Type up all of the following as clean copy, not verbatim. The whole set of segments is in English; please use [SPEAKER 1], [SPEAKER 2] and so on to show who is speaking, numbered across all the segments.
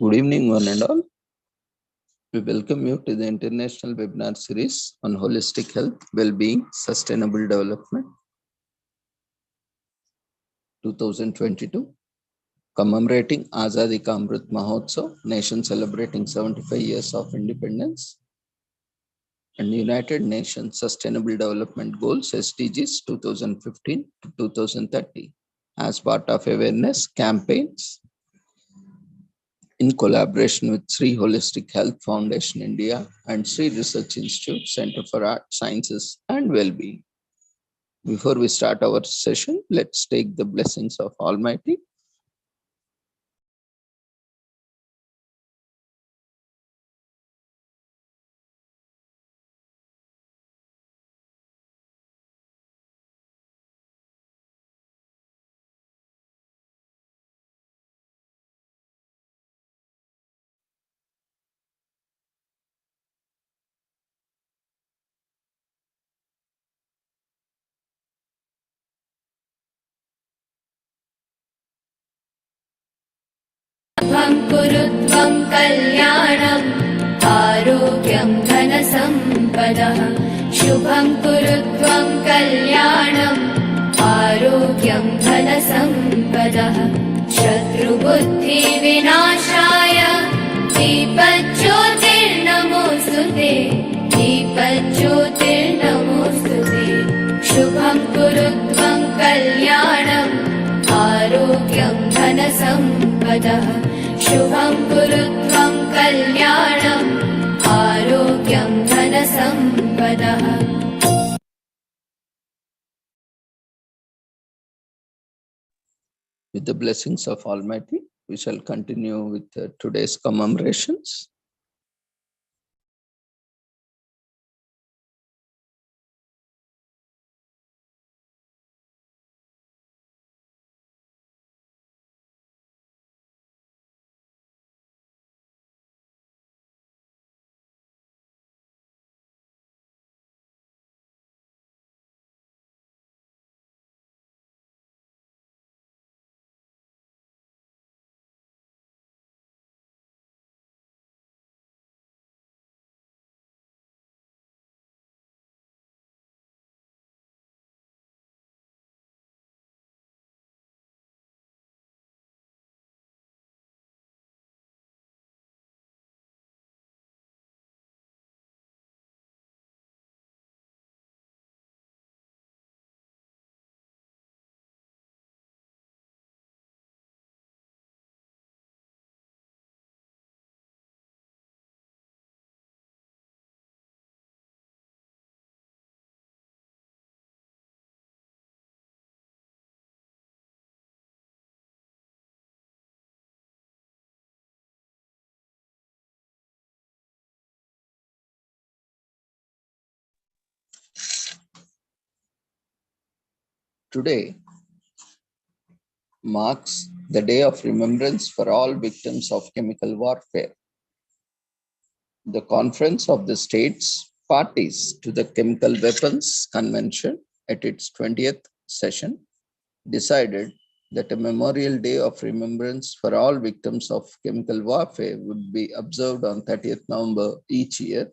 [SPEAKER 1] Good evening, one and all. We welcome you to the international webinar series on holistic health, well-being, sustainable development 2022, commemorating Azadi Ka Amrit Mahotsav, nation celebrating 75 years of independence, and United Nations Sustainable Development Goals SDGs 2015 to 2030 as part of awareness campaigns in collaboration with Sri Holistic Health Foundation India and Sri Research Institute Center for Art, Sciences and Wellbeing. Before we start our session, let's take the blessings of Almighty.
[SPEAKER 2] शुभं कुरु त्वं कल्याणम् आरोग्यं धनसम्पदः शुभं कुरु त्वं कल्याणम् आरोग्यं धनसम्पदः शत्रुबुद्धिविनाशाय दीपज्योतिर्नमोऽस्तुते दीपज्योतिर्नमोऽस्तुते शुभं कुरु त्वं कल्याणम् आरोग्यं धनसम्पदः शुभं कुरु त्वं कल्याणम् आरोग्यं धनसम्पदः.
[SPEAKER 1] With the blessings of Almighty, we shall continue with today's commemorations. Today marks the Day of Remembrance for all victims of chemical warfare. The Conference of the States Parties to the Chemical Weapons Convention at its 20th session decided that a Memorial Day of Remembrance for all victims of chemical warfare would be observed on 30th November each year,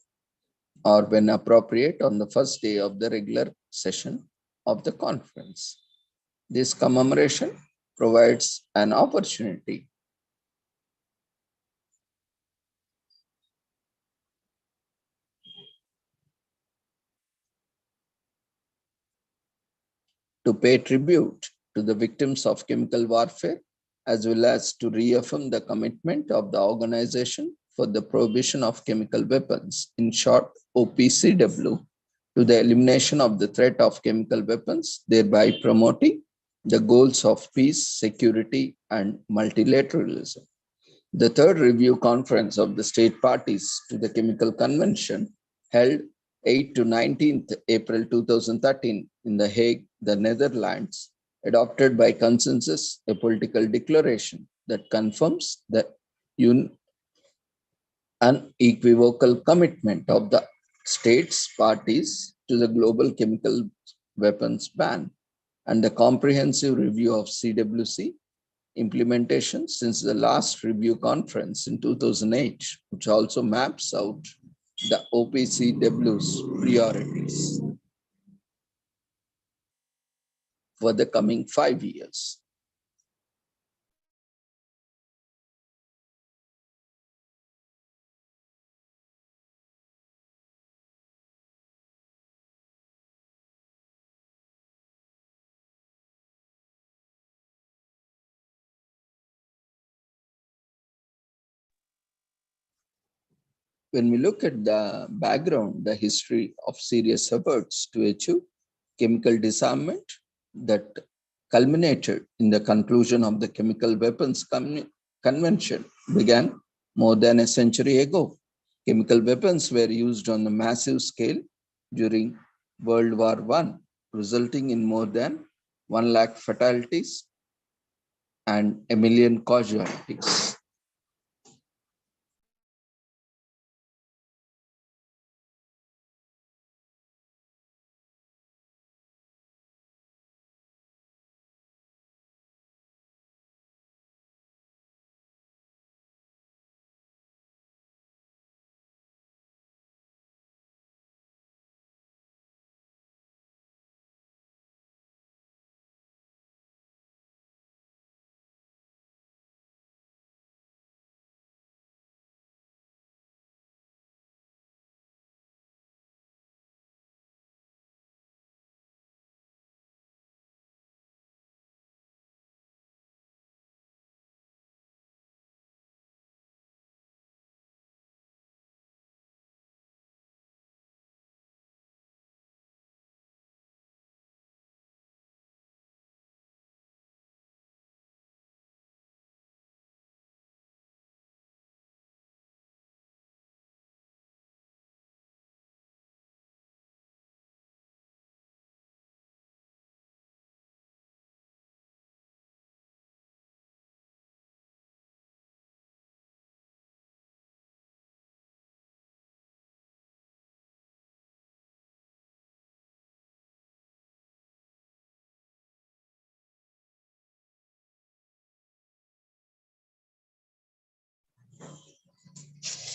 [SPEAKER 1] or when appropriate on the first day of the regular session of the conference. This commemoration provides an opportunity to pay tribute to the victims of chemical warfare, as well as to reaffirm the commitment of the Organization for the Prohibition of Chemical Weapons, in short OPCW, to the elimination of the threat of chemical weapons, thereby promoting the goals of peace, security, and multilateralism. The third review conference of the state parties to the Chemical Convention, held 8 to 19th April 2013 in The Hague, the Netherlands, adopted by consensus a political declaration that confirms the unequivocal commitment of the states parties to the global chemical weapons ban and the comprehensive review of CWC implementation since the last review conference in 2008, which also maps out the OPCW's priorities for the coming 5 years. When we look at the background, the history of serious efforts to achieve chemical disarmament that culminated in the conclusion of the Chemical Weapons Convention began more than a century ago. Chemical weapons were used on a massive scale during World War I, resulting in more than 1 lakh fatalities and 1 million casualties.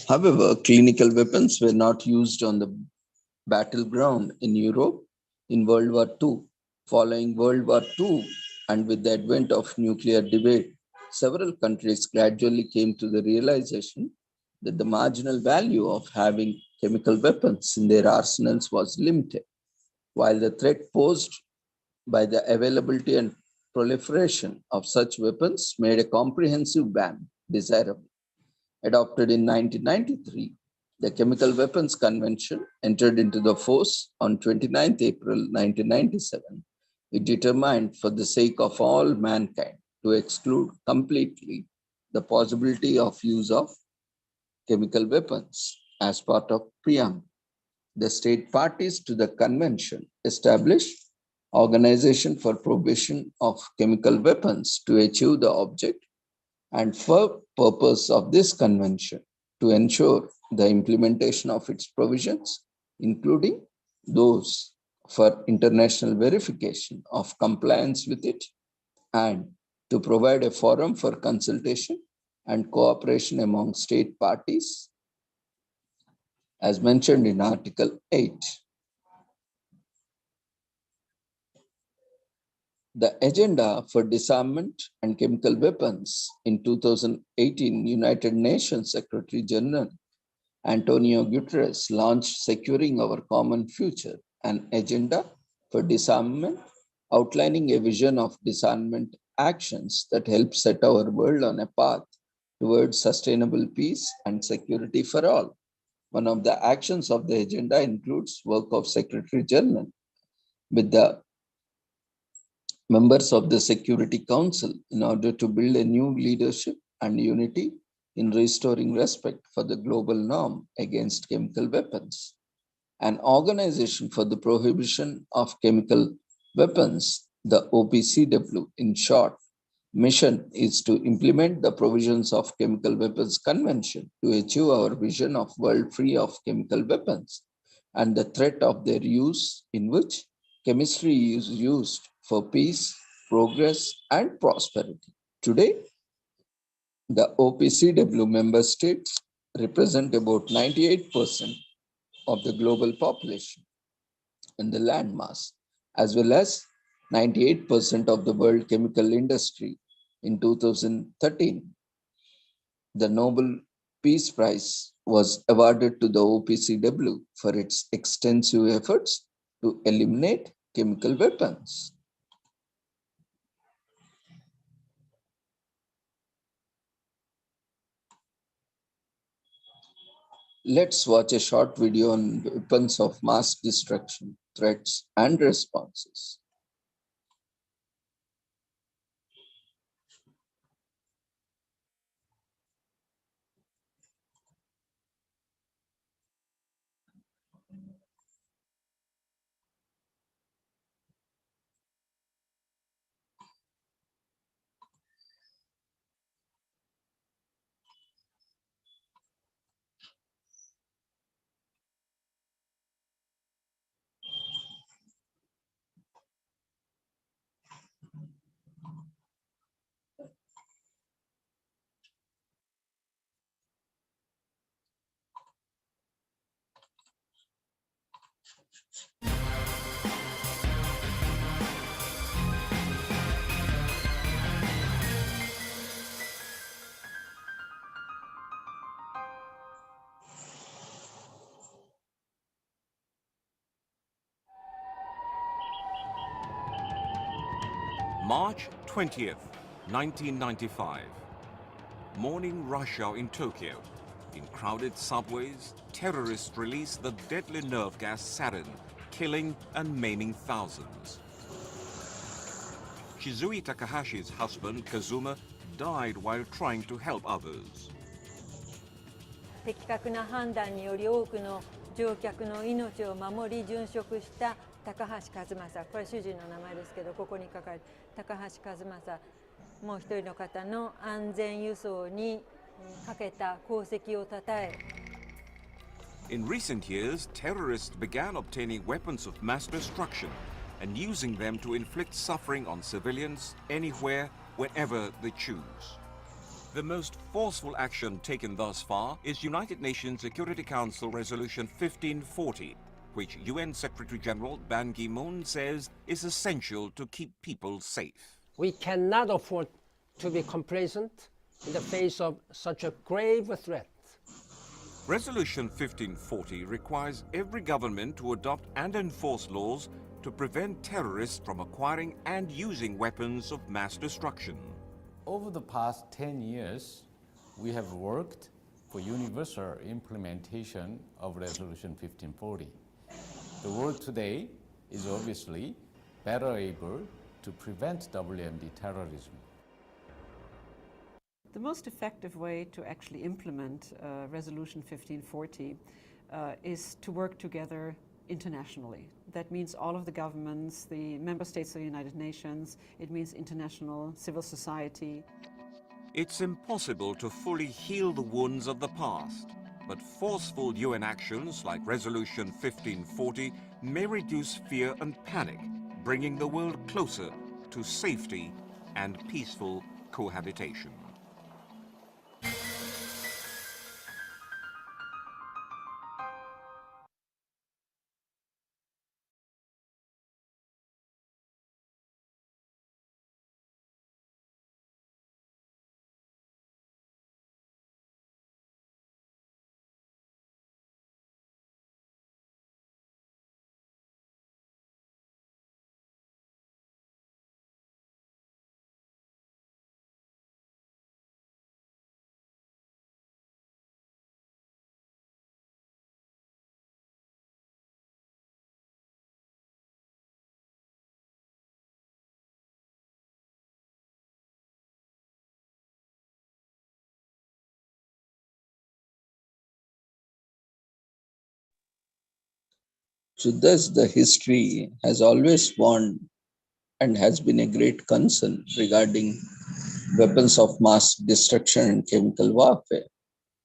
[SPEAKER 1] However, clinical weapons were not used on the battleground in Europe in World War II. Following World War II and with the advent of nuclear debate, several countries gradually came to the realization that the marginal value of having chemical weapons in their arsenals was limited, while the threat posed by the availability and proliferation of such weapons made a comprehensive ban desirable. Adopted in 1993, the Chemical Weapons Convention entered into the force on 29 April 1997. It determined, for the sake of all mankind, to exclude completely the possibility of use of chemical weapons as part of preamble. The state parties to the convention established Organization for Prohibition of Chemical Weapons to achieve the object and for purpose of this convention to ensure the implementation of its provisions, including those for international verification of compliance with it, and to provide a forum for consultation and cooperation among state parties, as mentioned in Article 8. The agenda for disarmament and chemical weapons in 2018, United Nations Secretary General Antonio Guterres launched Securing Our Common Future, an agenda for disarmament, outlining a vision of disarmament actions that help set our world on a path towards sustainable peace and security for all. One of the actions of the agenda includes work of Secretary General with the members of the Security Council in order to build a new leadership and unity in restoring respect for the global norm against chemical weapons. An organization for the prohibition of chemical weapons, the OPCW in short, mission is to implement the provisions of Chemical Weapons Convention to achieve our vision of world free of chemical weapons and the threat of their use, in which chemistry is used for peace, progress, and prosperity. Today, the OPCW member states represent about 98% of the global population and the landmass, as well as 98% of the world chemical industry in 2013. The Nobel Peace Prize was awarded to the OPCW for its extensive efforts to eliminate chemical weapons. Let's watch a short video on weapons of mass destruction, threats, and responses.
[SPEAKER 3] March 20th, 1995. Morning rush hour in Tokyo. In crowded subways, terrorists released the deadly nerve gas sarin, killing and maiming thousands. Shizui Takahashi's husband, Kazuma, died while trying to help others.
[SPEAKER 4] 的確な判断により多くの乗客の命を守り殉職した高橋和正、これ主人の名前ですけど、ここに書かれて高橋和正、もう一人の方の安全輸送にかけた功績をたたえ。
[SPEAKER 3] In recent years, terrorists began obtaining weapons of mass destruction and using them to inflict suffering on civilians anywhere, whenever they choose. The most forceful action taken thus far is United Nations Security Council Resolution 1540, which UN Secretary General Ban Ki-moon says is essential to keep people safe.
[SPEAKER 5] We cannot afford to be complacent in the face of such a grave threat.
[SPEAKER 3] Resolution 1540 requires every government to adopt and enforce laws to prevent terrorists from acquiring and using weapons of mass destruction.
[SPEAKER 6] Over the past 10 years, we have worked for universal implementation of Resolution 1540. The world today is obviously better able to prevent WMD terrorism.
[SPEAKER 7] The most effective way to actually implement Resolution 1540 is to work together internationally. That means all of the governments, the member states of the United Nations, it means international civil society.
[SPEAKER 3] It's impossible to fully heal the wounds of the past, but forceful UN actions like Resolution 1540 may reduce fear and panic, bringing the world closer to safety and peaceful cohabitation.
[SPEAKER 1] So thus the history has always warned and has been a great concern regarding weapons of mass destruction and chemical warfare.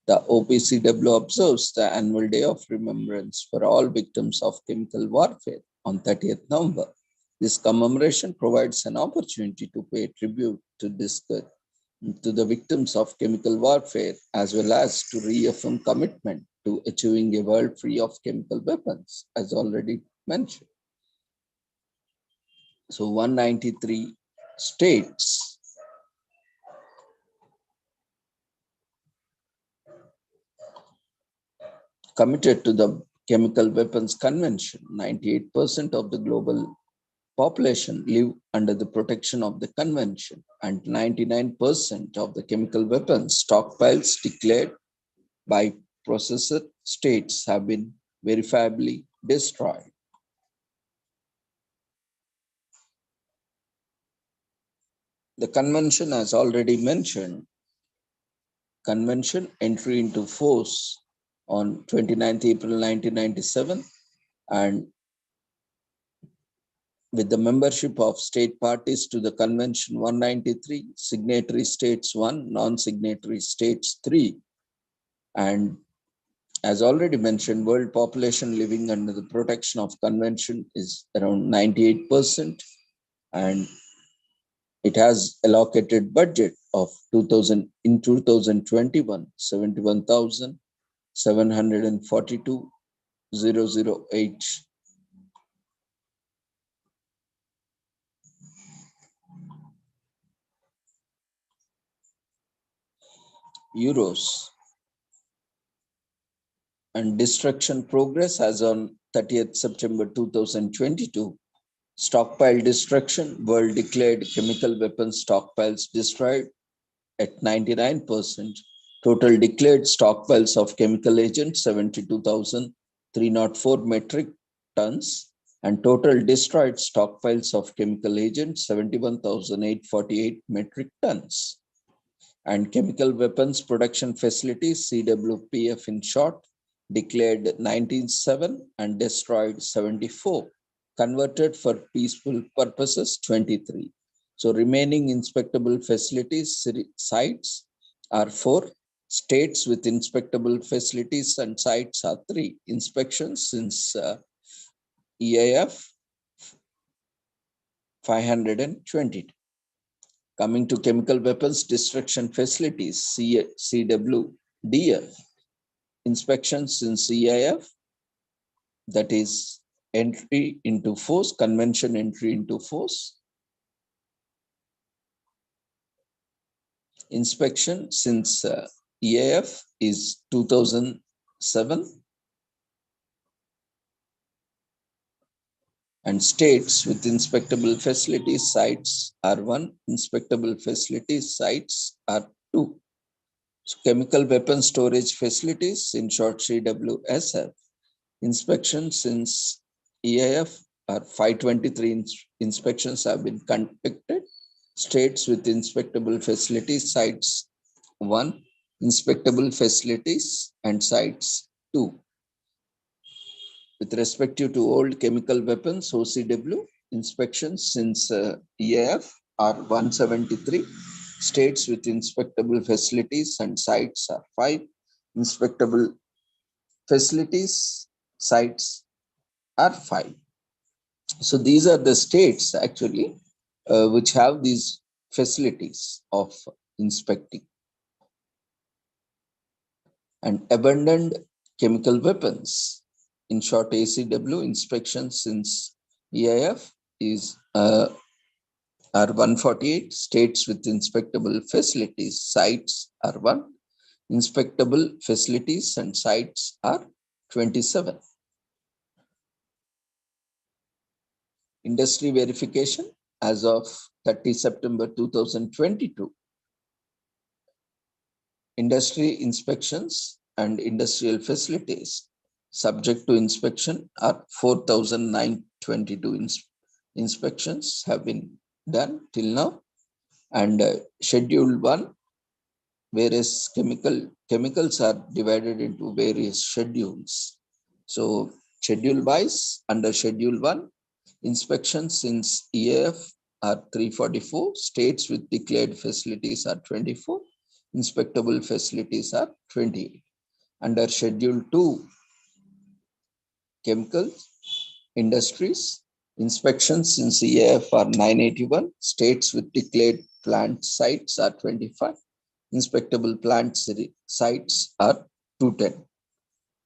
[SPEAKER 1] The OPCW observes the annual Day of Remembrance for all victims of chemical warfare on 30th November. This commemoration provides an opportunity to pay tribute to this to the victims of chemical warfare, as well as to reaffirm commitment to achieving a world free of chemical weapons, as already mentioned. So 193 states committed to the Chemical Weapons Convention. 98% of the global population live under the protection of the convention, and 99% of the chemical weapons stockpiles declared by processor states have been verifiably destroyed. The convention, as already mentioned, convention entry into force on 29th April 1997, and with the membership of state parties to the convention 193, signatory states 1, non-signatory states 3, and as already mentioned, world population living under the protection of convention is around 98%, and it has allocated budget of 2021 71,742,008 euros. And destruction progress as on 30th September 2022. Stockpile destruction, world declared chemical weapons stockpiles destroyed at 99%. Total declared stockpiles of chemical agents, 72,304 metric tons. And total destroyed stockpiles of chemical agents, 71,848 metric tons. And chemical weapons production facilities, CWPF in short, declared 19.7 and destroyed 74, converted for peaceful purposes 23. So remaining inspectable facilities sites are 4, states with inspectable facilities and sites are 3. Inspections since EAF 522. Coming to chemical weapons destruction facilities, CWDF, inspections in CIF, that is entry into force, convention entry into force. Inspection since EAF is 2007. And states with inspectable facilities sites are 1, inspectable facilities sites are 2. So chemical weapon storage facilities, in short CWSF, inspections since EAF are 523 inspections have been conducted. States with inspectable facilities sites 1, inspectable facilities and sites 2. With respect to old chemical weapons, OCW, inspections since EAF are 173. States with inspectable facilities and sites are 5. Inspectable facilities, sites are 5. So these are the states actually which have these facilities of inspecting. And abandoned chemical weapons, in short ACW, inspections since EIF is are 148. States with inspectable facilities sites are 1. Inspectable facilities and sites are 27. Industry verification as of 30 September 2022. Industry inspections and industrial facilities subject to inspection are 4,922 inspections have been done till now. And Schedule 1, various chemicals are divided into various schedules. So schedule wise, under Schedule 1, inspections since EAF are 344, states with declared facilities are 24, inspectable facilities are 28. Under Schedule 2, chemicals, industries, inspections since EAF are 981, states with declared plant sites are 25. Inspectable plant sites are 210.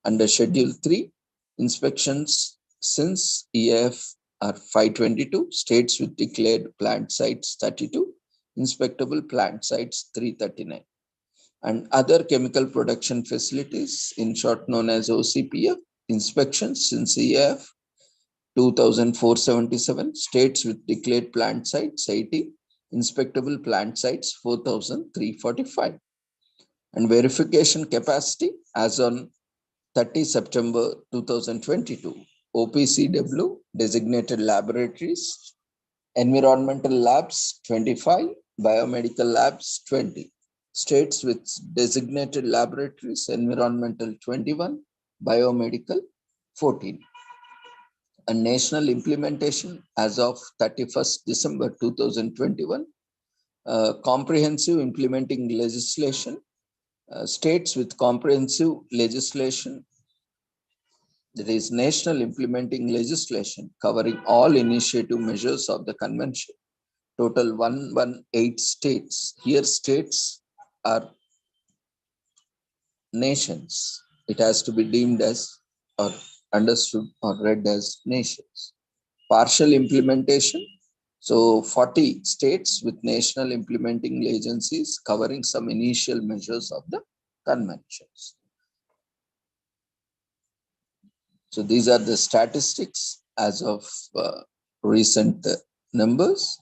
[SPEAKER 1] Under Schedule 3, inspections since EAF are 522, states with declared plant sites 32, inspectable plant sites 339. And other chemical production facilities, in short known as OCPF, inspections since EAF 2,477, states with declared plant sites 80, inspectable plant sites 4,345. And verification capacity as on 30 September 2022, OPCW designated laboratories, environmental labs 25, biomedical labs 20. States with designated laboratories, environmental 21, biomedical 14. A national implementation as of 31st December 2021, comprehensive implementing legislation, states with comprehensive legislation, that is national implementing legislation covering all initiative measures of the convention. Total 118 states. Here states are nations. It has to be deemed as or understood or read as nations. Partial implementation. So 40 states with national implementing agencies covering some initial measures of the conventions. So these are the statistics as of recent numbers,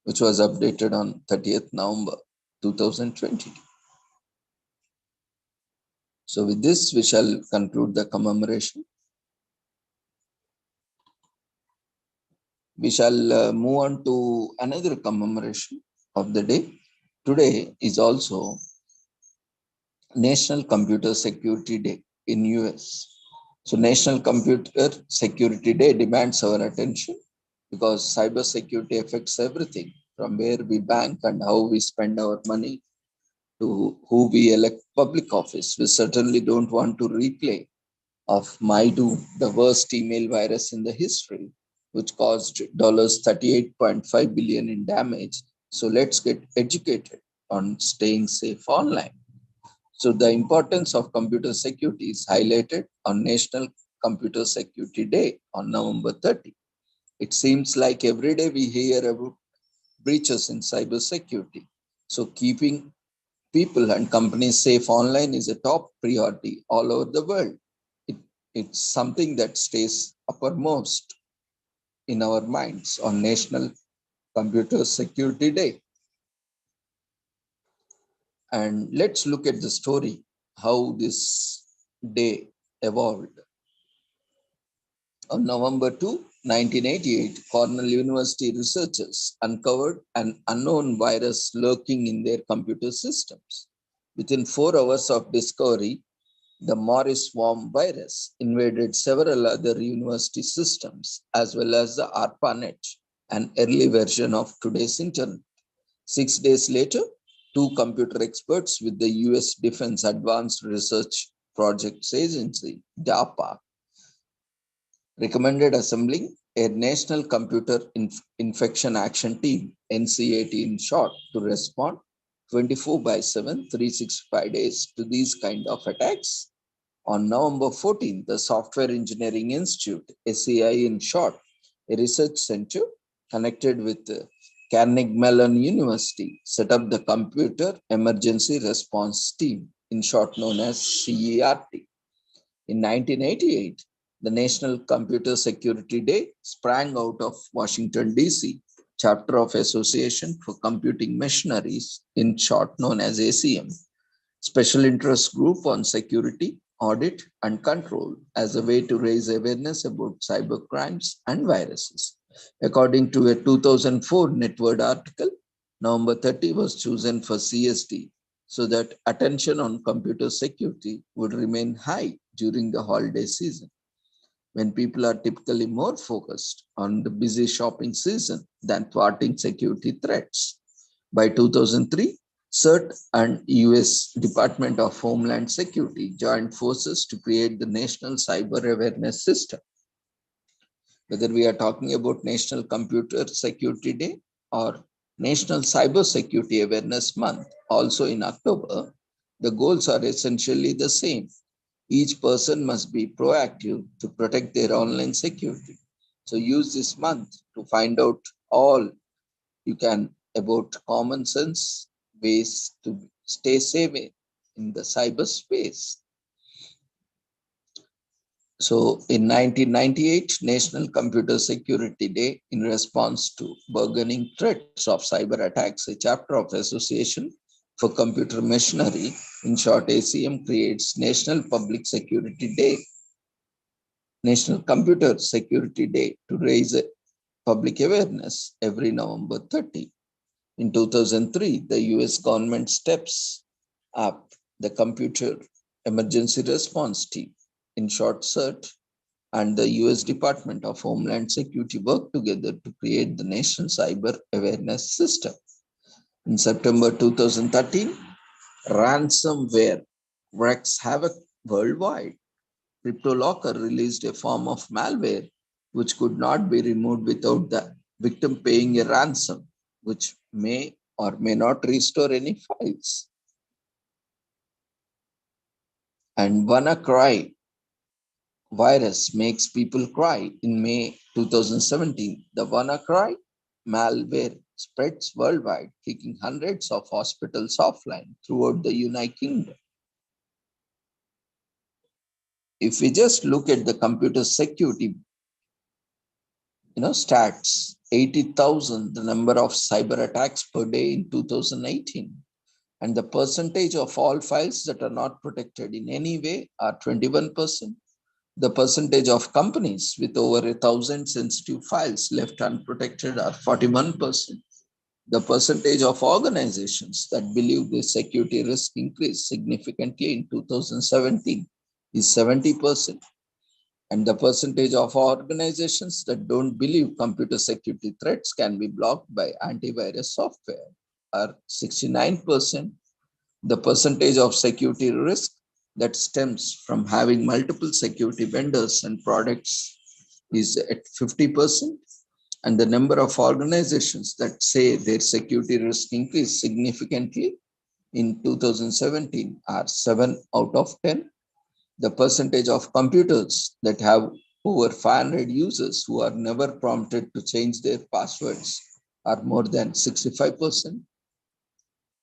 [SPEAKER 1] which was updated on 30th November 2022. So with this, we shall conclude the commemoration. We shall move on to another commemoration of the day. Today is also National Computer Security Day in US. So National Computer Security Day demands our attention because cybersecurity affects everything from where we bank and how we spend our money to who we elect public office. We certainly don't want to replay of Maidu, the worst email virus in the history, which caused $38.5 billion in damage. So let's get educated on staying safe online. So the importance of computer security is highlighted on National Computer Security Day on November 30. It seems like every day we hear about breaches in cybersecurity. So keeping people and companies safe online is a top priority all over the world. It's something that stays uppermost in our minds on National Computer Security Day. And let's look at the story, how this day evolved. On November 2, 1988, Cornell University researchers uncovered an unknown virus lurking in their computer systems. Within 4 hours of discovery, the Morris worm virus invaded several other university systems, as well as the ARPANET, an early version of today's internet. 6 days later, 2 computer experts with the US Defense Advanced Research Projects Agency, DARPA, recommended assembling a National Computer Infection Action Team, NCAT in short, to respond 24/7, 365 days to these kind of attacks. On November 14, the Software Engineering Institute, SEI in short, a research center connected with Carnegie Mellon University, set up the Computer Emergency Response Team, in short known as CERT. In 1988, the National Computer Security Day sprang out of Washington, D.C., chapter of Association for Computing Machineries, in short known as ACM, special interest group on security, audit, and control as a way to raise awareness about cyber crimes and viruses. According to a 2004 Netword article, November 30 was chosen for CSD so that attention on computer security would remain high during the holiday season, when people are typically more focused on the busy shopping season than thwarting security threats. By 2003, CERT and US Department of Homeland Security joined forces to create the National Cyber Awareness System. Whether we are talking about National Computer Security Day or National Cybersecurity Awareness Month, also in October, the goals are essentially the same. Each person must be proactive to protect their online security. So use this month to find out all you can about common sense ways to stay safe in the cyberspace. So in 1998, National Computer Security Day, in response to burgeoning threats of cyber attacks, a chapter of Association for Computer Machinery, in short ACM, creates National Public Security Day, National Computer Security Day, to raise public awareness every November 30. In 2003, the US government steps up the Computer Emergency Response Team, in short CERT, and the US Department of Homeland Security worked together to create the National Cyber Awareness System. In September 2013, ransomware wreaks havoc worldwide. CryptoLocker released a form of malware which could not be removed without the victim paying a ransom, which may or may not restore any files. And WannaCry virus makes people cry. In May 2017, the WannaCry malware spreads worldwide, kicking hundreds of hospitals offline throughout the United Kingdom. If we just look at the computer security, stats, 80,000, the number of cyber attacks per day in 2018. And the percentage of all files that are not protected in any way are 21%. The percentage of companies with over 1,000 sensitive files left unprotected are 41%. The percentage of organizations that believe the security risk increased significantly in 2017 is 70%. And the percentage of organizations that don't believe computer security threats can be blocked by antivirus software are 69%. The percentage of security risk that stems from having multiple security vendors and products is at 50%. And the number of organizations that say their security risk increased significantly in 2017 are 7 out of 10. The percentage of computers that have over 500 users who are never prompted to change their passwords are more than 65%.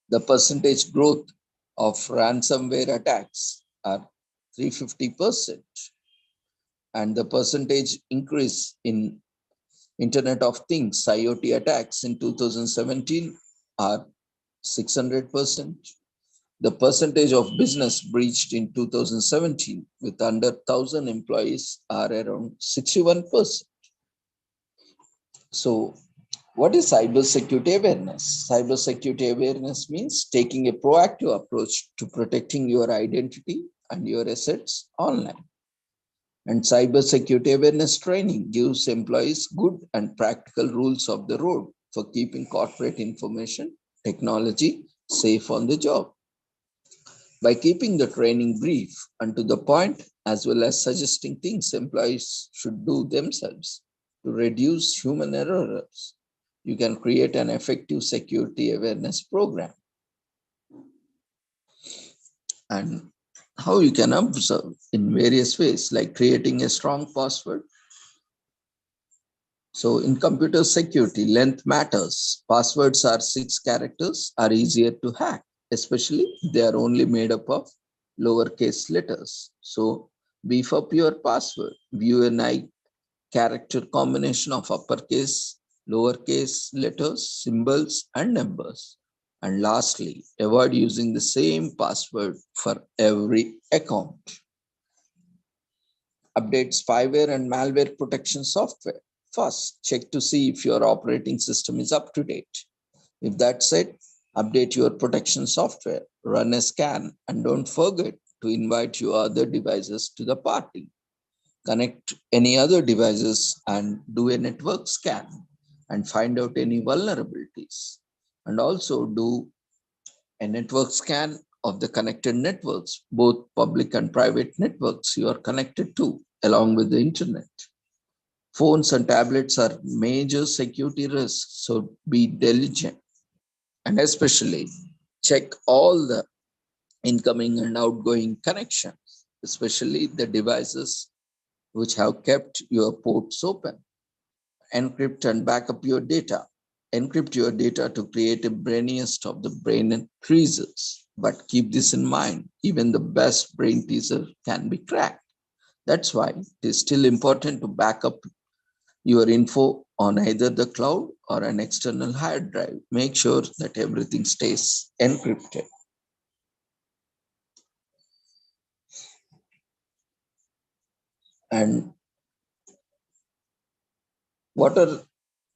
[SPEAKER 1] The percentage growth of ransomware attacks are 350%. And the percentage increase in Internet of Things, IoT attacks in 2017 are 600%. The percentage of business breached in 2017 with under 1,000 employees are around 61%. So what is cybersecurity awareness? Cybersecurity awareness means taking a proactive approach to protecting your identity and your assets online. And cybersecurity awareness training gives employees good and practical rules of the road for keeping corporate information technology safe on the job. By keeping the training brief and to the point, as well as suggesting things employees should do themselves to reduce human errors, you can create an effective security awareness program. And how you can observe in various ways, like creating a strong password. So in computer security, length matters. Passwords are 6 characters, are easier to hack, especially if they are only made up of lowercase letters. So beef up your password. View a character combination of uppercase, lowercase letters, symbols, and numbers. And lastly, avoid using the same password for every account. Update spyware and malware protection software. First, check to see if your operating system is up to date. If that's it, update your protection software, run a scan, and don't forget to invite your other devices to the party. Connect any other devices and do a network scan and find out any vulnerabilities. And also do a network scan of the connected networks, both public and private networks you are connected to, along with the internet. Phones and tablets are major security risks, so be diligent and especially check all the incoming and outgoing connections, especially the devices which have kept your ports open. Encrypt and back up your data. Encrypt your data to create a brainiest of the brain teasers. But keep this in mind, even the best brain teaser can be cracked. That's why it is still important to back up your info on either the cloud or an external hard drive. Make sure that everything stays encrypted. And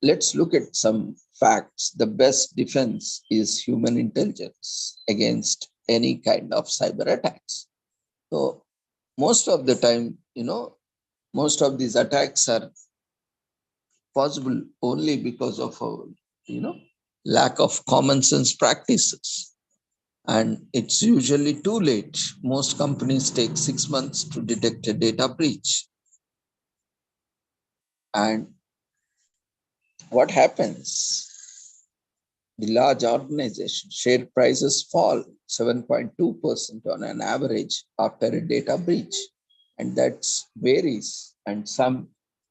[SPEAKER 1] let's look at some facts. The best defense is human intelligence against any kind of cyber attacks. So most of the time, most of these attacks are possible only because of our, lack of common sense practices. And it's usually too late. Most companies take 6 months to detect a data breach. And what happens? The large organization share prices fall 7.2% on an average after a data breach. And that varies. And some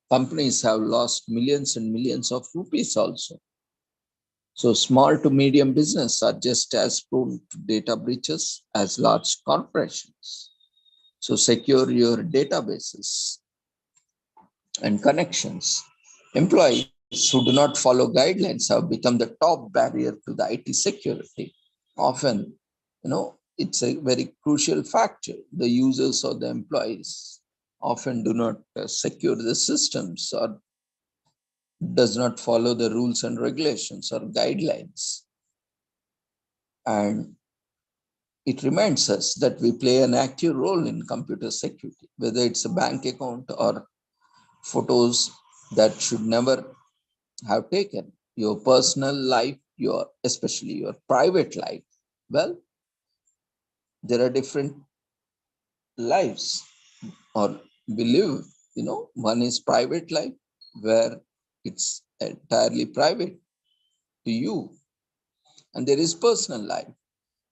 [SPEAKER 1] companies have lost millions and millions of rupees also. So small to medium business are just as prone to data breaches as large corporations. So secure your databases and connections. Employees who do not follow guidelines have become the top barrier to the IT security. Often, it's a very crucial factor. The users or the employees often do not secure the systems or does not follow the rules and regulations or guidelines. And it reminds us that we play an active role in computer security, whether it's a bank account or photos that should never have taken, your personal life, especially your private life. Well, there are different lives, or we live, one is private life where it's entirely private to you. And there is personal life,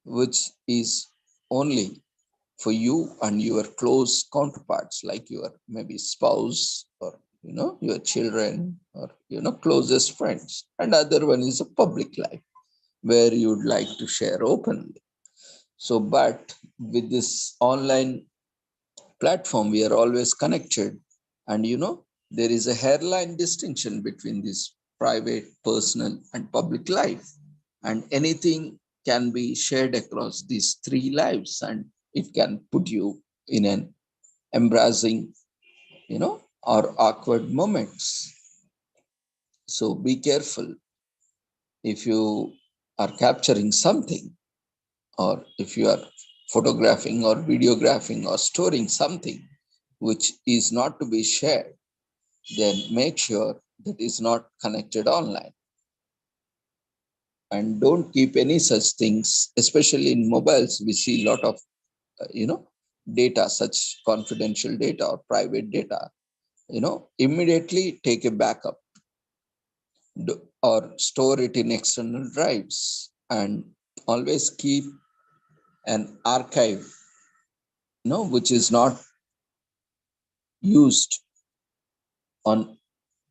[SPEAKER 1] which is only for you and your close counterparts, like your maybe spouse or your children or closest friends. And other one is a public life where you'd like to share openly. So, but with this online platform, we are always connected. And there is a hairline distinction between this private, personal, and public life. And anything can be shared across these three lives, and it can put you in an embarrassing, or awkward moments. So be careful if you are capturing something, or if you are photographing or videographing or storing something which is not to be shared, then make sure that is not connected online. And don't keep any such things, especially in mobiles. We see a lot of, data, such confidential data or private data. Immediately take a backup or store it in external drives, and always keep an archive, which is not used on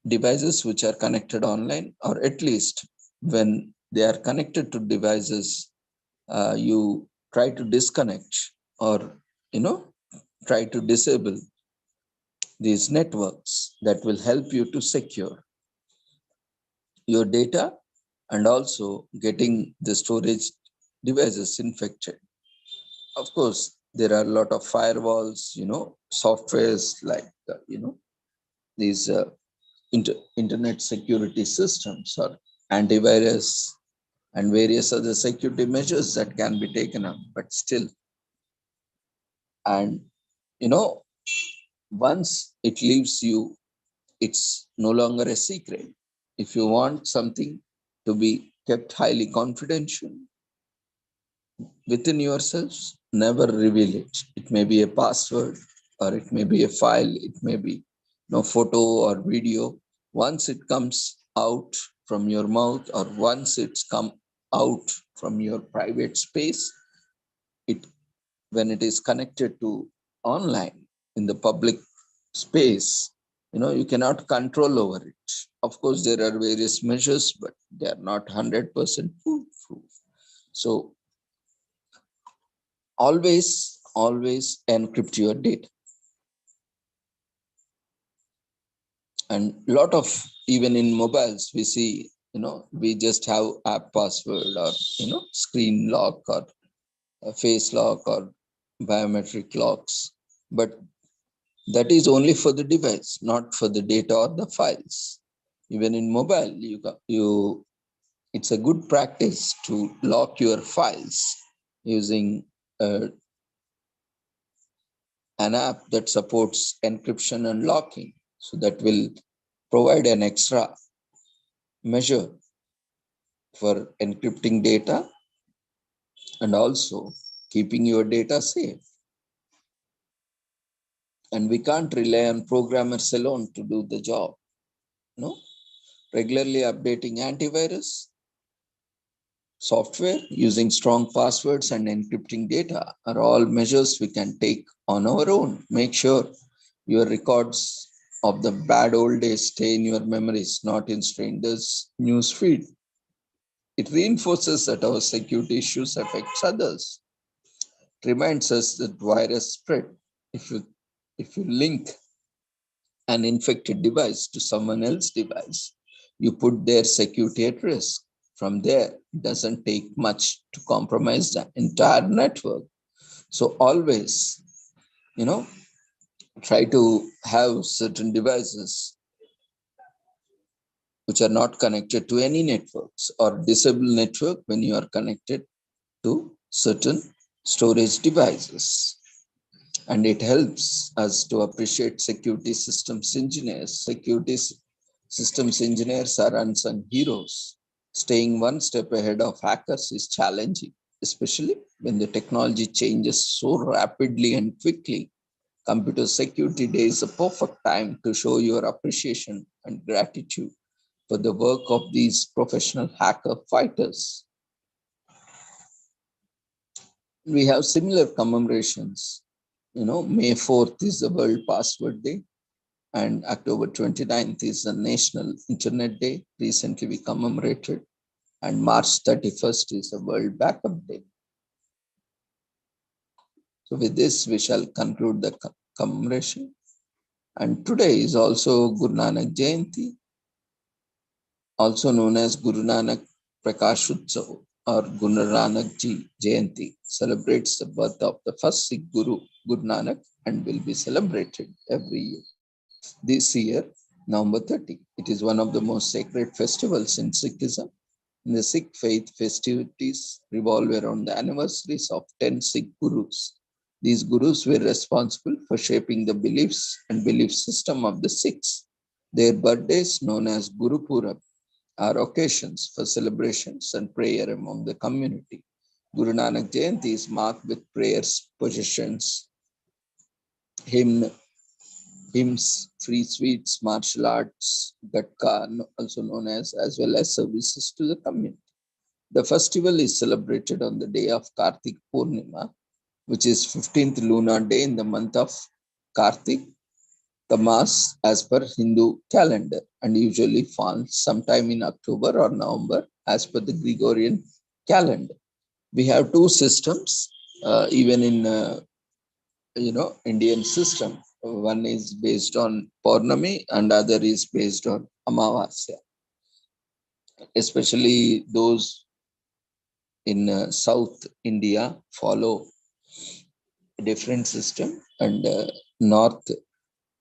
[SPEAKER 1] devices which are connected online, or at least when they are connected to devices, you try to disconnect or, try to disable these networks. That will help you to secure your data and also getting the storage devices infected. Of course, there are a lot of firewalls, softwares like, these internet security systems or antivirus and various other security measures that can be taken up, but still. And, once it leaves you, it's no longer a secret. If you want something to be kept highly confidential within yourselves, never reveal it. It may be a password, or it may be a file, it may be no photo or video. Once it comes out from your mouth, or once it's come out from your private space, it when it is connected to online in the public space, you cannot control over it. Of course, there are various measures, but they are not 100% foolproof. So always encrypt your data. And lot of, even in mobiles, we see, we just have app password, or screen lock, or a face lock, or biometric locks, but that is only for the device, not for the data or the files. Even in mobile, it's a good practice to lock your files using an app that supports encryption and locking. So that will provide an extra measure for encrypting data and also keeping your data safe. And we can't rely on programmers alone to do the job. Regularly updating antivirus software, using strong passwords, and encrypting data are all measures we can take on our own. Make sure your records of the bad old days stay in your memories, not in strangers' news feed. It reinforces that our security issues affect others. It reminds us that virus spread. If you link an infected device to someone else's device, you put their security at risk. From there, it doesn't take much to compromise the entire network. So always, try to have certain devices which are not connected to any networks, or disable network when you are connected to certain storage devices. And it helps us to appreciate security systems engineers. Security systems engineers are unsung heroes. Staying one step ahead of hackers is challenging, especially when the technology changes so rapidly and quickly. Computer Security Day is a perfect time to show your appreciation and gratitude for the work of these professional hacker fighters. We have similar commemorations. May 4th is the World Password Day, and October 29th is the National Internet Day. Recently, we commemorated, and March 31st is the World Backup Day. So with this, we shall conclude the commemoration. And today is also Guru Nanak Jayanti, also known as Guru Nanak Prakash Utsav, or Guru Nanak Ji Jayanti, celebrates the birth of the first Sikh Guru, Guru Nanak, and will be celebrated every year. This year, November 30. It is one of the most sacred festivals in Sikhism. In the Sikh faith, festivities revolve around the anniversaries of 10 Sikh Gurus. These Gurus were responsible for shaping the beliefs and belief system of the Sikhs. Their birthdays, known as Guru Purab, are occasions for celebrations and prayer among the community. Guru Nanak Jayanti is marked with prayers, processions, hymns, free sweets, martial arts, gatka, also known as well as services to the community. The festival is celebrated on the day of Kartik Purnima, which is 15th lunar day in the month of Kartik, the Mass as per Hindu calendar, and usually falls sometime in October or November as per the Gregorian calendar. We have two systems, even in Indian system. One is based on Purnami and other is based on Amavasya. Especially those in South India follow a different system, and North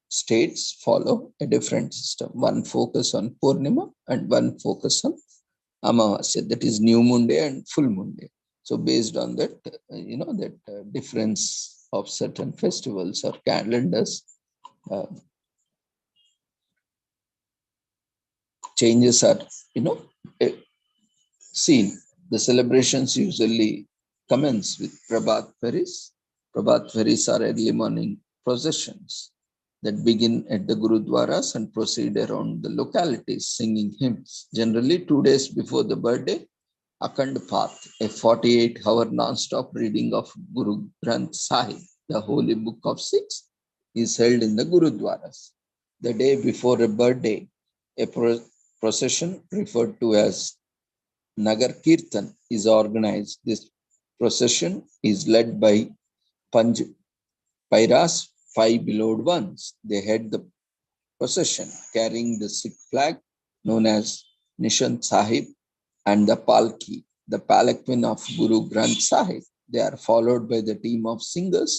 [SPEAKER 1] states follow a different system. One focus on Purnima and one focus on Amavasya, that is new moon day and full moon day. So based on that, difference of certain festivals or calendars, changes are, seen. The celebrations usually commence with Prabhat Feris. Prabhat Feris are early morning processions. that begin at the Gurudwaras and proceed around the localities singing hymns. Generally, 2 days before the birthday, Akhand Path, a 48-hour non-stop reading of Guru Granth Sahib, the holy book of Sikhs, is held in the Gurudwaras. The day before a birthday, a procession referred to as Nagar Kirtan is organized. This procession is led by Panj Pairas, 5 beloved ones. They head the procession carrying the Sikh flag known as Nishant Sahib and the Palki, the palanquin of Guru Granth Sahib. They are followed by the team of singers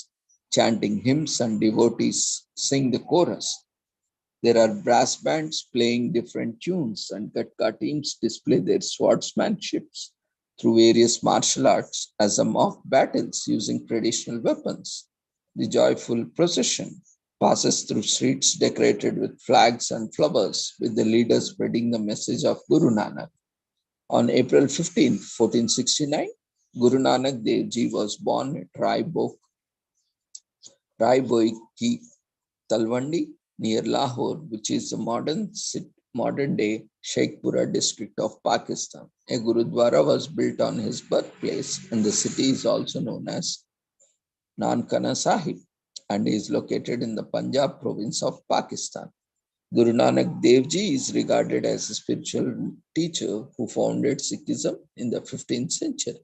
[SPEAKER 1] chanting hymns and devotees sing the chorus. There are brass bands playing different tunes and Gatka teams display their swordsmanship through various martial arts as a mock battles using traditional weapons. The joyful procession passes through streets decorated with flags and flowers, with the leaders spreading the message of Guru Nanak. On April 15, 1469, Guru Nanak Dev Ji was born at Raiboi Ki Talwandi near Lahore, which is the modern-day Sheikhpura district of Pakistan. A Gurudwara was built on his birthplace, and the city is also known as Nankana Sahib and is located in the Punjab province of Pakistan. Guru Nanak Dev Ji is regarded as a spiritual teacher who founded Sikhism in the 15th century.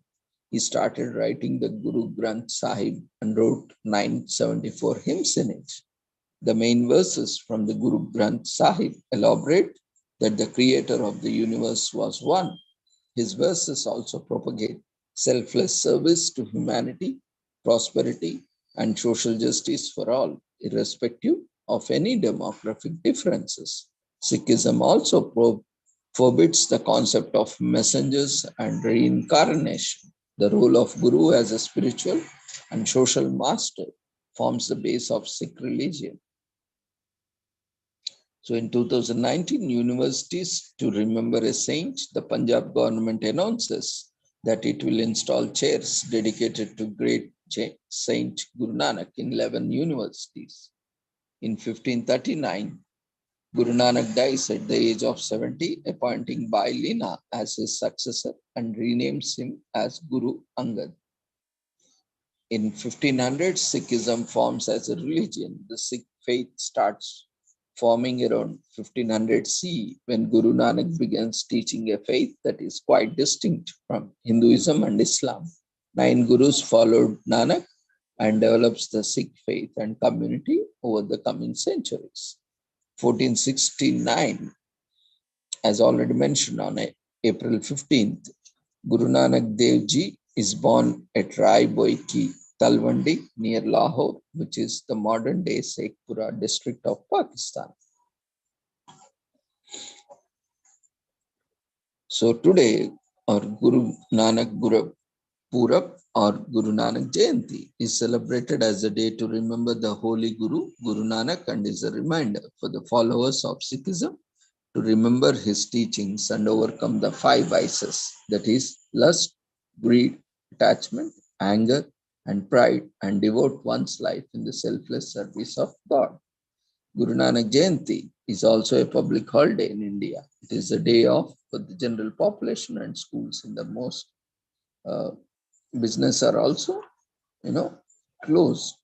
[SPEAKER 1] He started writing the Guru Granth Sahib and wrote 974 hymns in it. The main verses from the Guru Granth Sahib elaborate that the creator of the universe was one. His verses also propagate selfless service to humanity, prosperity, and social justice for all, irrespective of any demographic differences. Sikhism also forbids the concept of messengers and reincarnation. The role of Guru as a spiritual and social master forms the base of Sikh religion. So in 2019, universities to remember a saint, the Punjab government announces that it will install chairs dedicated to great Saint Guru Nanak in 11 universities. In 1539, Guru Nanak dies at the age of 70, appointing Bhai Lina as his successor and renames him as Guru Angad. In 1500, Sikhism forms as a religion. The Sikh faith starts forming around 1500 CE when Guru Nanak begins teaching a faith that is quite distinct from Hinduism and Islam. 9 gurus followed Nanak and develops the Sikh faith and community over the coming centuries. 1469, as already mentioned, on April 15th, Guru Nanak Dev Ji is born at Rai Boi Ki Talwandi near Lahore, which is the modern-day Sheikhpura district of Pakistan. So today, our Guru Nanak Purab or Guru Nanak Jayanti is celebrated as a day to remember the holy Guru, Guru Nanak, and is a reminder for the followers of Sikhism to remember his teachings and overcome the 5 vices, that is, lust, greed, attachment, anger, and pride, and devote one's life in the selfless service of God. Guru Nanak Jayanti is also a public holiday in India. It is a day off for the general population, and schools in the most business are also, closed.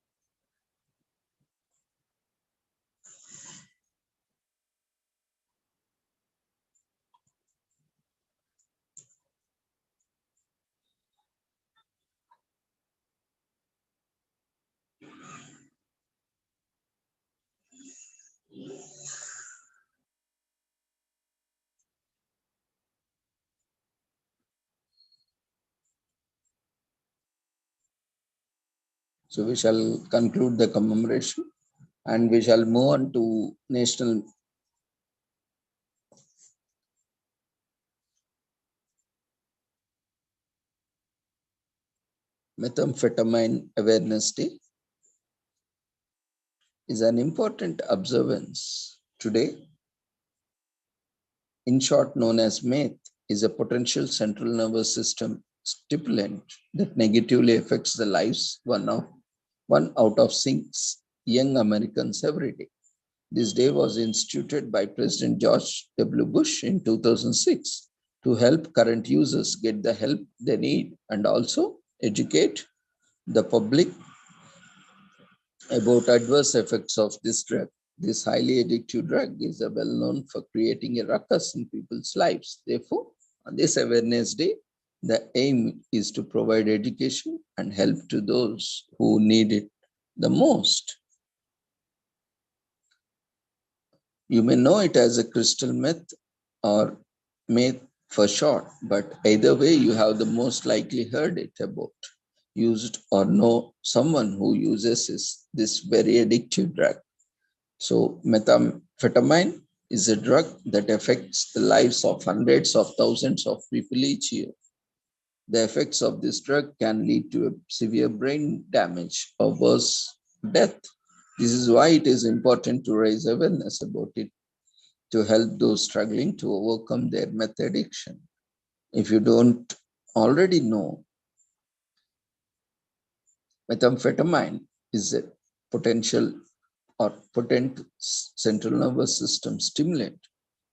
[SPEAKER 1] So we shall conclude the commemoration and we shall move on to National Methamphetamine Awareness Day. Is an important observance today. In short, known as meth, is a potential central nervous system stimulant that negatively affects the lives one out of 6 young Americans every day. This day was instituted by President George W. Bush in 2006 to help current users get the help they need and also educate the public about adverse effects of this drug. This highly addictive drug is well known for creating a ruckus in people's lives. Therefore, on this awareness day, the aim is to provide education and help to those who need it the most. You may know it as a crystal meth or meth for short, but either way, you have the most likely heard it about, used, or know someone who uses this very addictive drug. So methamphetamine is a drug that affects the lives of hundreds of thousands of people each year. The effects of this drug can lead to a severe brain damage or worse, death. This is why it is important to raise awareness about it to help those struggling to overcome their meth addiction. If you don't already know, methamphetamine is a potential or potent central nervous system stimulant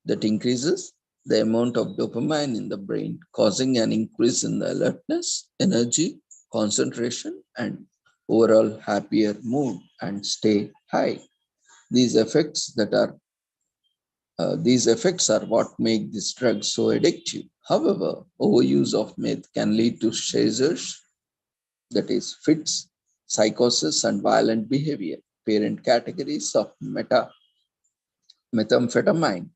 [SPEAKER 1] that increases the amount of dopamine in the brain, causing an increase in the alertness, energy, concentration, and overall happier mood and stay high. These effects are what make this drug so addictive. However, overuse of meth can lead to seizures, that is, fits, psychosis, and violent behavior. Parent categories of methamphetamine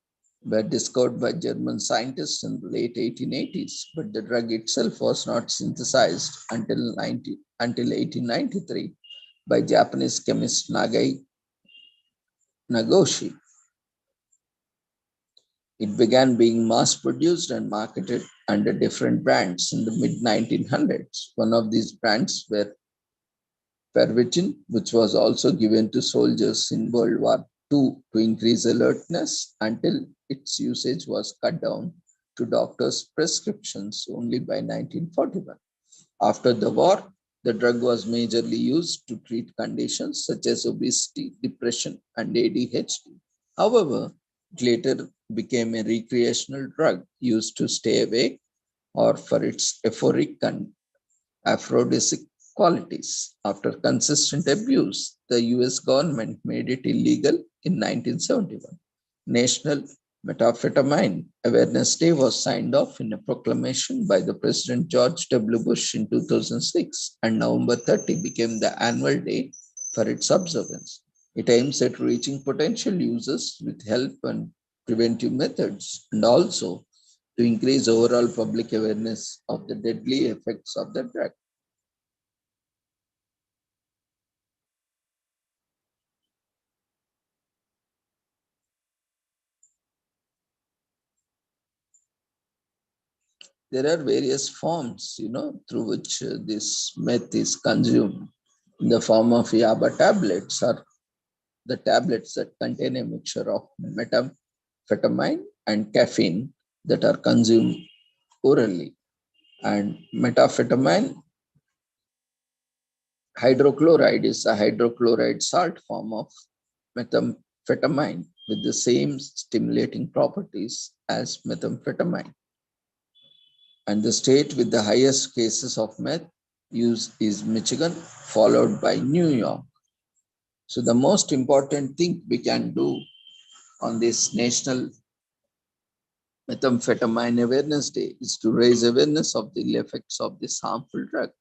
[SPEAKER 1] were discovered by German scientists in the late 1880s, but the drug itself was not synthesized until 1893 by Japanese chemist Nagoshi. It began being mass-produced and marketed under different brands in the mid-1900s. One of these brands were Pervitin, which was also given to soldiers in World War II to increase alertness until its usage was cut down to doctors' prescriptions only by 1941. After the war, the drug was majorly used to treat conditions such as obesity, depression, and ADHD. However, it later became a recreational drug used to stay awake or for its euphoric and aphrodisiac qualities. After consistent abuse, the US government made it illegal in 1971. National Methamphetamine Awareness Day was signed off in a proclamation by the President George W. Bush in 2006, and November 30 became the annual day for its observance. It aims at reaching potential users with help and preventive methods, and also to increase overall public awareness of the deadly effects of the drug. There are various forms, through which this meth is consumed in the form of yaba tablets or the tablets that contain a mixture of methamphetamine and caffeine that are consumed orally. And methamphetamine hydrochloride is a hydrochloride salt form of methamphetamine with the same stimulating properties as methamphetamine. And the state with the highest cases of meth use is Michigan, followed by New York. So the most important thing we can do on this National Methamphetamine Awareness Day is to raise awareness of the effects of this harmful drug.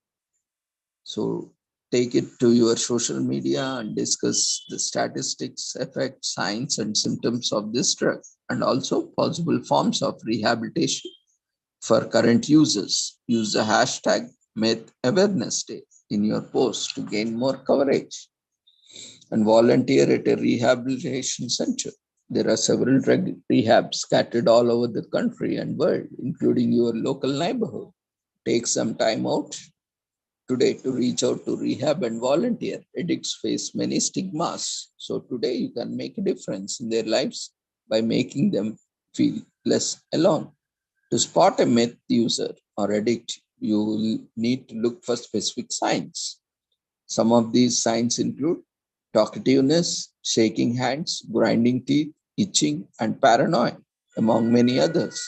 [SPEAKER 1] So take it to your social media and discuss the statistics, effects, signs, and symptoms of this drug, and also possible forms of rehabilitation for current users. Use the hashtag Meth Awareness Day in your post to gain more coverage, and volunteer at a rehabilitation center. There are several drug rehabs scattered all over the country and world, including your local neighborhood. Take some time out today to reach out to rehab and volunteer. Addicts face many stigmas. So today you can make a difference in their lives by making them feel less alone. To spot a meth user or addict, you will need to look for specific signs. Some of these signs include talkativeness, shaking hands, grinding teeth, itching, and paranoia, among many others.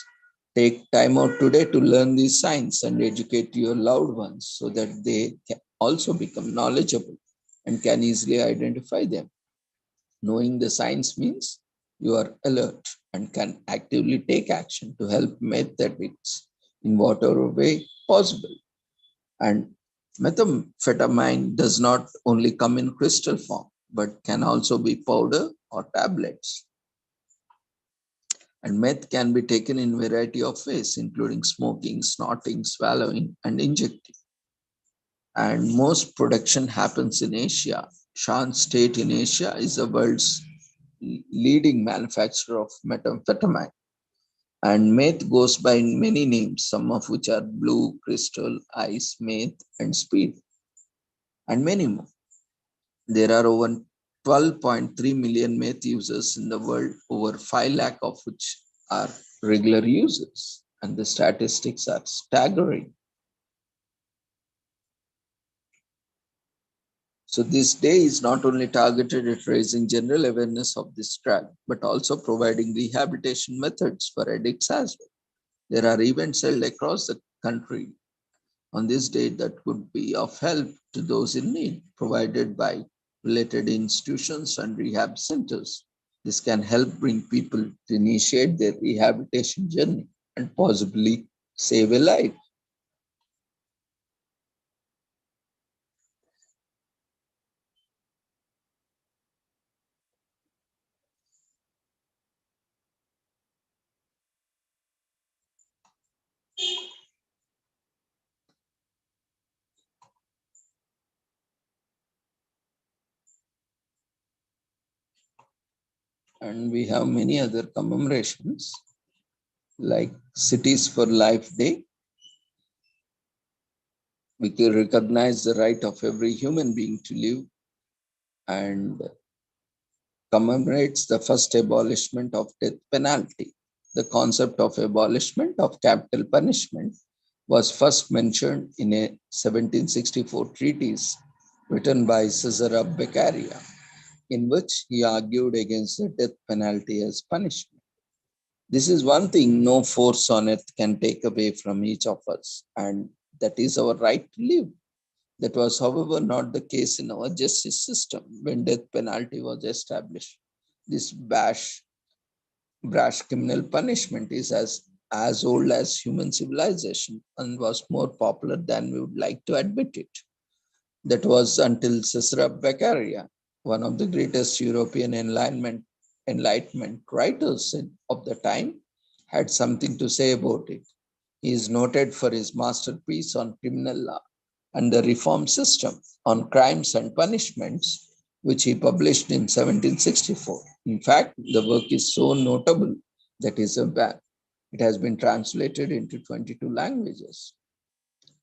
[SPEAKER 1] Take time out today to learn these signs and educate your loved ones so that they can also become knowledgeable and can easily identify them. Knowing the signs means you are alert and can actively take action to help meet that addicts in whatever way possible. And methamphetamine does not only come in crystal form, but can also be powder or tablets. And meth can be taken in a variety of ways, including smoking, snorting, swallowing, and injecting. And most production happens in Asia. Shan State in Asia is the world's leading manufacturer of methamphetamine. And meth goes by many names, some of which are blue, crystal, ice, meth, and speed, and many more. There are over 12.3 million meth users in the world, over 5 lakh of which are regular users, and the statistics are staggering. So this day is not only targeted at raising general awareness of this drug, but also providing rehabilitation methods for addicts as well. There are events held across the country on this day that could be of help to those in need, provided by related institutions and rehab centers. This can help bring people to initiate their rehabilitation journey and possibly save a life. And we have many other commemorations like Cities for Life Day. We can recognize the right of every human being to live and commemorates the first abolishment of death penalty. The concept of abolishment of capital punishment was first mentioned in a 1764 treatise written by Cesare of Beccaria, in which he argued against the death penalty as punishment. This is one thing no force on earth can take away from each of us, and that is our right to live. That was, however, not the case in our justice system when death penalty was established. This brash criminal punishment is as old as human civilization and was more popular than we would like to admit it. That was until Cesare Beccaria, one of the greatest European Enlightenment writers of the time, had something to say about it. He is noted for his masterpiece on criminal law and the reform system on crimes and punishments, which he published in 1764. In fact, the work is so notable that it has been translated into 22 languages.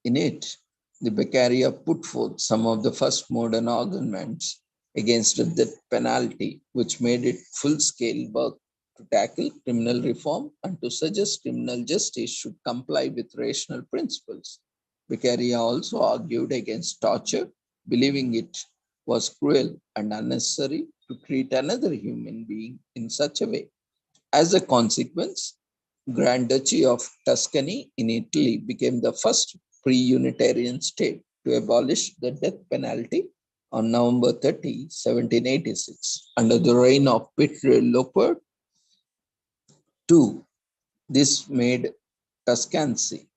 [SPEAKER 1] In it, the Beccaria put forth some of the first modern arguments against the death penalty, which made it full-scale work to tackle criminal reform and to suggest criminal justice should comply with rational principles. Beccaria also argued against torture, believing it was cruel and unnecessary to treat another human being in such a way. As a consequence, Grand Duchy of Tuscany in Italy became the first pre-Unitarian state to abolish the death penalty on November 30, 1786, under the reign of Pietro Leopold II. This made Tuscany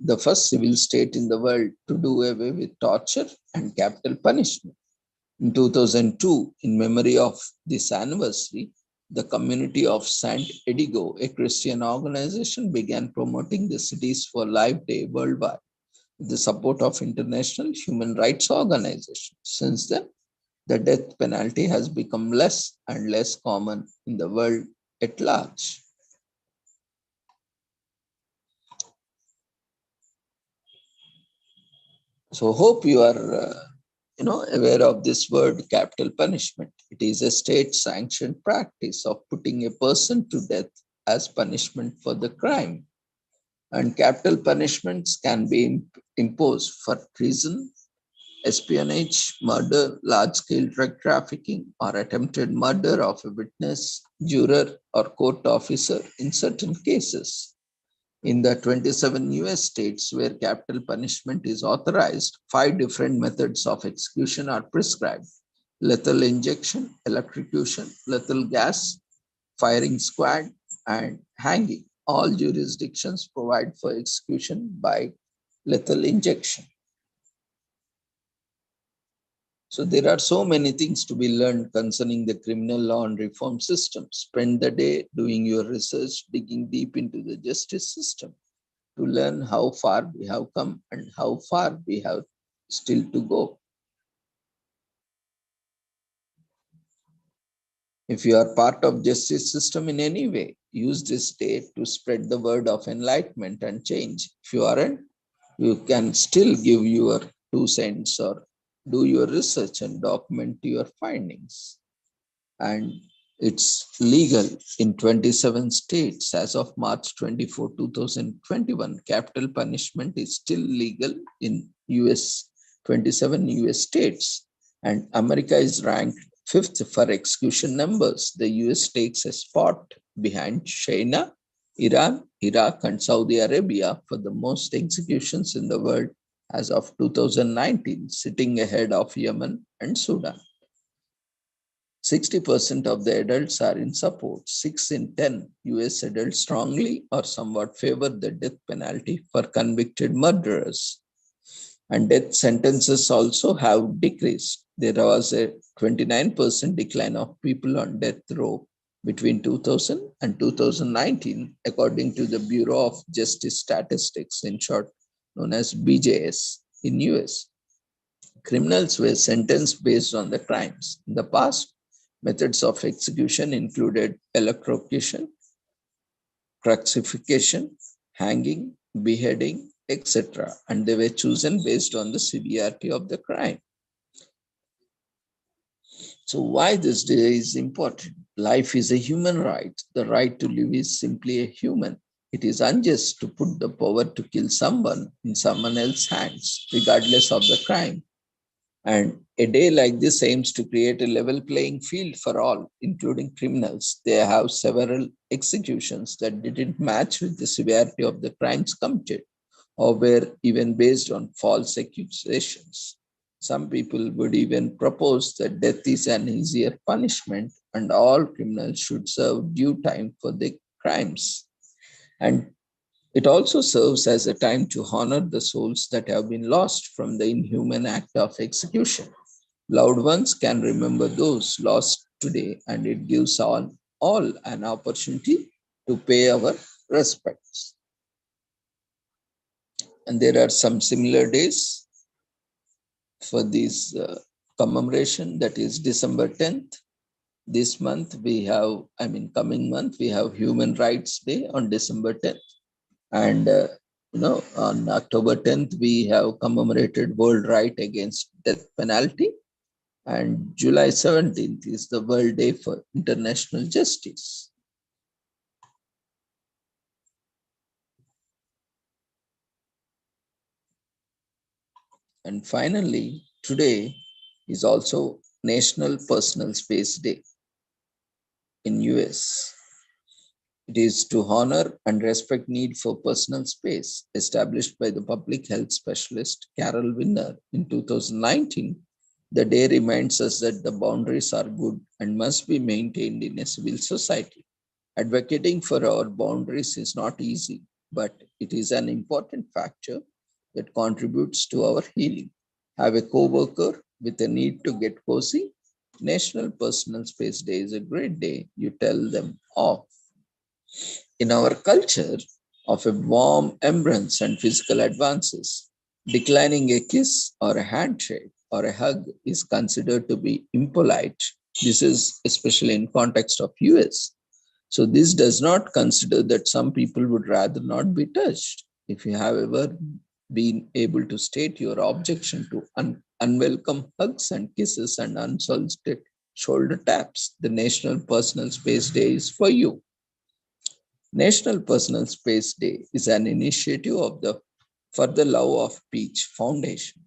[SPEAKER 1] the first civil state in the world to do away with torture and capital punishment. In 2002, in memory of this anniversary, the community of Sant Edigo, a Christian organization, began promoting the Cities for Life Day worldwide with the support of international human rights organizations. Since then, the death penalty has become less and less common in the world at large. So hope you are aware of this word capital punishment. It is a state-sanctioned practice of putting a person to death as punishment for the crime. And capital punishments can be imposed for treason, espionage, murder, large-scale drug trafficking, or attempted murder of a witness, juror, or court officer in certain cases. In the 27 US states where capital punishment is authorized, 5 different methods of execution are prescribed: lethal injection, electrocution, lethal gas, firing squad, and hanging. All jurisdictions provide for execution by lethal injection. So there are so many things to be learned concerning the criminal law and reform system. Spend the day doing your research, digging deep into the justice system to learn how far we have come and how far we have still to go. If you are part of justice system in any way, use this day to spread the word of enlightenment and change. If you aren't, you can still give your 2 cents or do your research and document your findings. And it's legal in 27 states. As of March 24, 2021, capital punishment is still legal in 27 US states. And America is ranked 5th for execution numbers. The US takes a spot behind China, Iran, Iraq, and Saudi Arabia for the most executions in the world as of 2019, sitting ahead of Yemen and Sudan. 60% of the adults are in support. 6 in 10 US adults strongly or somewhat favor the death penalty for convicted murderers. And death sentences also have decreased. There was a 29% decline of people on death row between 2000 and 2019, according to the Bureau of Justice Statistics, in short known as BJS in US. Criminals were sentenced based on the crimes. In the past, methods of execution included electrocution, crucifixion, hanging, beheading, etc. And they were chosen based on the severity of the crime. So why this day is important? Life is a human right. The right to live is simply a human. It is unjust to put the power to kill someone in someone else's hands, regardless of the crime. And a day like this aims to create a level playing field for all, including criminals. They have several executions that didn't match with the severity of the crimes committed, or were even based on false accusations. Some people would even propose that death is an easier punishment and all criminals should serve due time for their crimes. And it also serves as a time to honor the souls that have been lost from the inhuman act of execution. Loved ones can remember those lost today, and it gives all an opportunity to pay our respects. And there are some similar days for this commemoration, that is December 10th. This month we have, coming month, we have Human Rights Day on December 10th. And on October 10th, we have commemorated World Right Against Death Penalty. And July 17th is the World Day for International Justice. And finally, today is also National Personal Space Day in US. It is to honor and respect need for personal space established by the public health specialist Carol Winner in 2019. The day reminds us that the boundaries are good and must be maintained in a civil society. Advocating for our boundaries is not easy, but it is an important factor that contributes to our healing. Have a co-worker with a need to get cozy? National Personal Space Day is a great day you tell them off. In our culture of a warm embrace and physical advances, declining a kiss or a handshake or a hug is considered to be impolite. This is especially in context of US. So this does not consider that some people would rather not be touched. If you have ever been able to state your objection to unwelcome hugs and kisses and unsolicited shoulder taps, the National Personal Space Day is for you. National Personal Space Day is an initiative of the For the Love of Peace Foundation.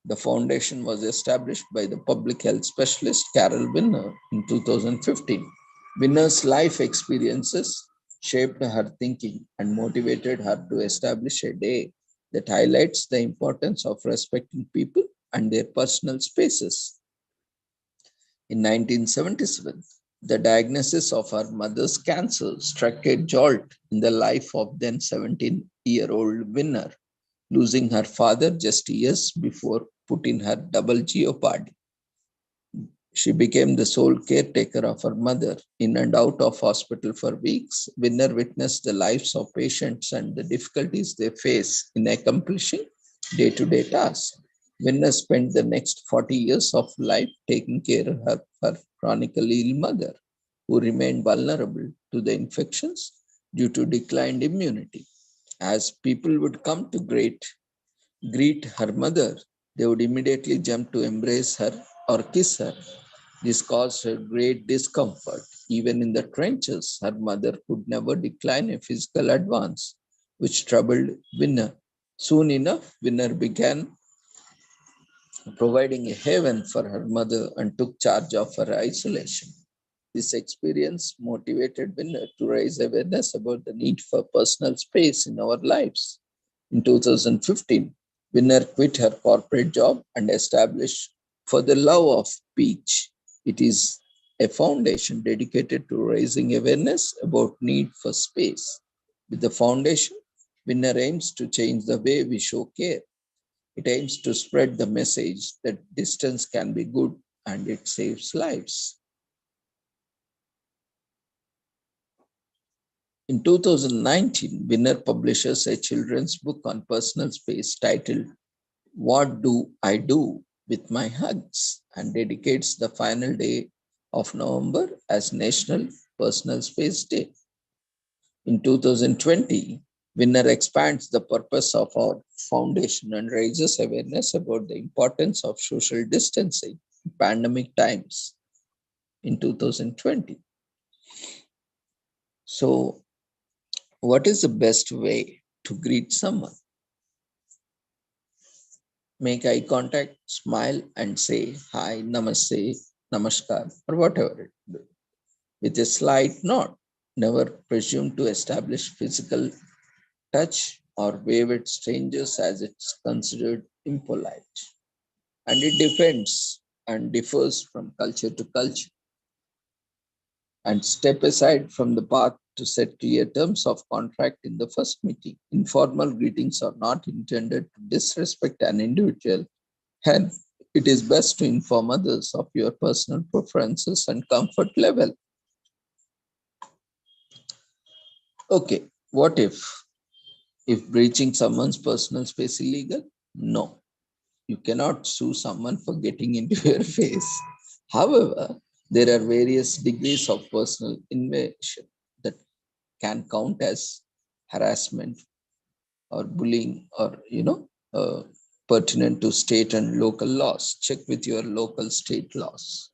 [SPEAKER 1] The foundation was established by the public health specialist Carol Winner in 2015. Winner's life experiences shaped her thinking and motivated her to establish a day that highlights the importance of respecting people and their personal spaces. In 1977, the diagnosis of her mother's cancer struck a jolt in the life of then 17-year-old Winner, losing her father just years before putting her double jeopardy. She became the sole caretaker of her mother. In and out of hospital for weeks, Winner witnessed the lives of patients and the difficulties they face in accomplishing day-to-day tasks. Winner spent the next 40 years of life taking care of her chronically ill mother, who remained vulnerable to the infections due to declined immunity. As people would come to greet her mother, they would immediately jump to embrace her or kiss her. This caused her great discomfort. Even in the trenches, her mother could never decline a physical advance, which troubled Winner. Soon enough, Winner began providing a haven for her mother and took charge of her isolation. This experience motivated Winner to raise awareness about the need for personal space in our lives. In 2015, Winner quit her corporate job and established For the Love of Peach. It is a foundation dedicated to raising awareness about need for space. With the foundation, Winner aims to change the way we show care. It aims to spread the message that distance can be good and it saves lives. In 2019, Winner publishes a children's book on personal space titled What Do I Do with My Hugs, and dedicates the final day of November as National Personal Space Day. In 2020, Winner expands the purpose of our foundation and raises awareness about the importance of social distancing in pandemic times in 2020. So, what is the best way to greet someone? Make eye contact, smile, and say hi, namaste, namaskar, or whatever it is. With a slight nod. Never presume to establish physical touch or wave at strangers as it's considered impolite. And it depends and differs from culture to culture. And step aside from the path to set clear terms of contract in the first meeting. Informal greetings are not intended to disrespect an individual. Hence, it is best to inform others of your personal preferences and comfort level. Okay, what if breaching someone's personal space illegal? No, you cannot sue someone for getting into your face. However, there are various degrees of personal invasion that can count as harassment or bullying or pertinent to state and local laws. Check with your local state laws.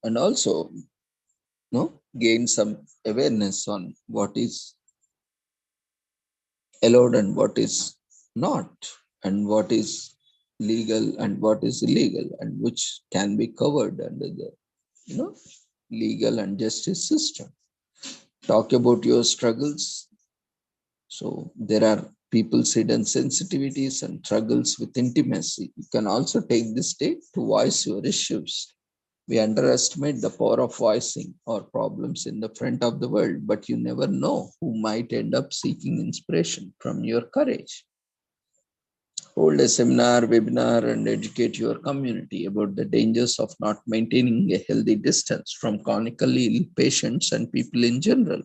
[SPEAKER 1] And also gain some awareness on what is allowed and what is not, and what is legal and what is illegal, and which can be covered under the legal and justice system. Talk about your struggles. So there are people's hidden sensitivities and struggles with intimacy. You can also take this day to voice your issues. We underestimate the power of voicing our problems in the front of the world, but you never know who might end up seeking inspiration from your courage. Hold a seminar, webinar, and educate your community about the dangers of not maintaining a healthy distance from chronically ill patients and people in general.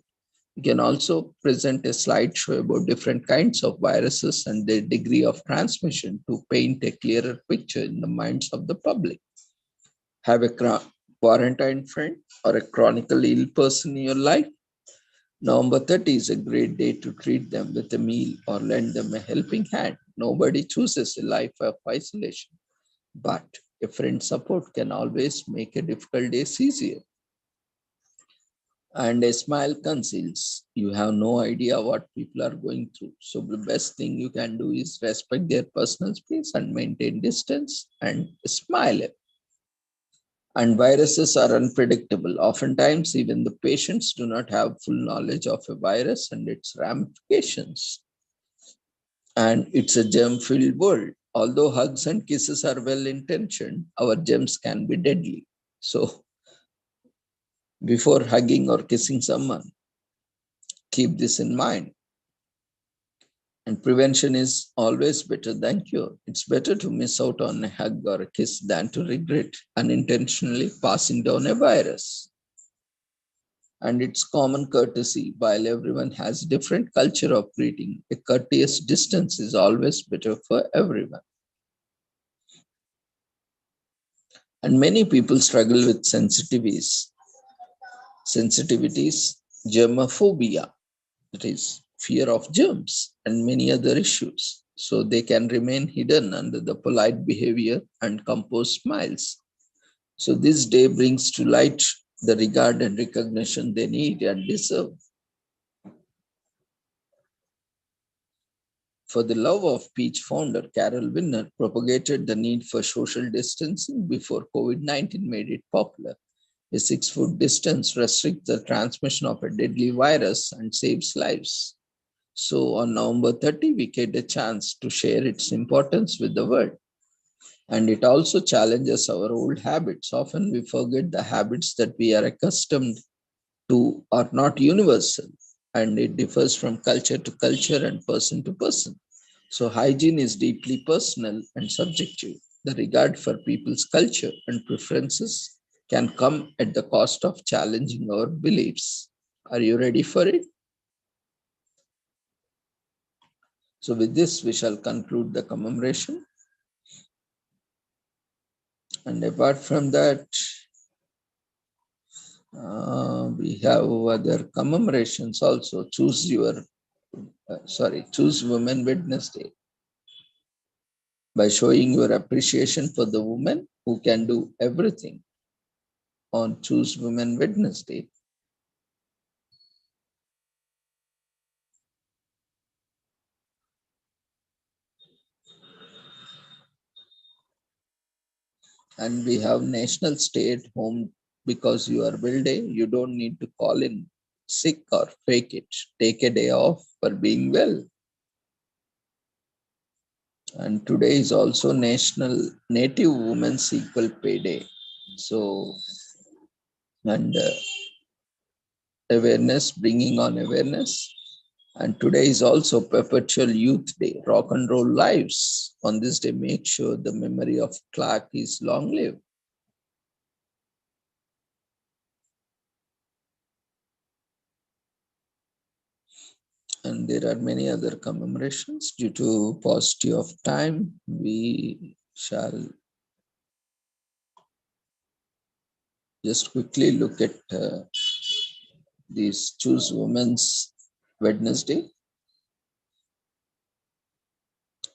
[SPEAKER 1] You can also present a slideshow about different kinds of viruses and their degree of transmission to paint a clearer picture in the minds of the public. Have a quarantine friend or a chronically ill person in your life? November 30 is a great day to treat them with a meal or lend them a helping hand. Nobody chooses a life of isolation, but a friend's support can always make a difficult day easier. And a smile conceals. You have no idea what people are going through. So the best thing you can do is respect their personal space and maintain distance and smile. And viruses are unpredictable. Oftentimes, even the patients do not have full knowledge of a virus and its ramifications. And it's a germ-filled world. Although hugs and kisses are well-intentioned, our germs can be deadly. So before hugging or kissing someone, keep this in mind. And prevention is always better than cure. It's better to miss out on a hug or a kiss than to regret unintentionally passing down a virus. And it's common courtesy. While everyone has different culture of greeting, a courteous distance is always better for everyone. And many people struggle with sensitivities, germophobia, that is fear of germs, and many other issues. So they can remain hidden under the polite behavior and composed smiles. So this day brings to light the regard and recognition they need and deserve. For the love of peach founder Carol Winner propagated the need for social distancing before COVID-19 made it popular. A 6-foot distance restricts the transmission of a deadly virus and saves lives. So on November 30, we get a chance to share its importance with the world. And it also challenges our old habits. Often we forget the habits that we are accustomed to are not universal, and it differs from culture to culture and person to person. So hygiene is deeply personal and subjective. The regard for people's culture and preferences can come at the cost of challenging our beliefs. Are you ready for it? So with this, we shall conclude the commemoration. And apart from that, we have other commemorations also. Choose Women Wednesday. By showing your appreciation for the women who can do everything on Choose Women Wednesday. And we have National Stay at Home because you are well day. You don't need to call in sick or fake it. Take a day off for being well. And today is also National Native Women's Equal Pay Day. So, and awareness, bringing on awareness. And today is also Perpetual Youth Day, Rock and Roll Lives. On this day, make sure the memory of Clark is long lived. And there are many other commemorations. Due to paucity of time, we shall just quickly look at these Choose Women's Wednesday.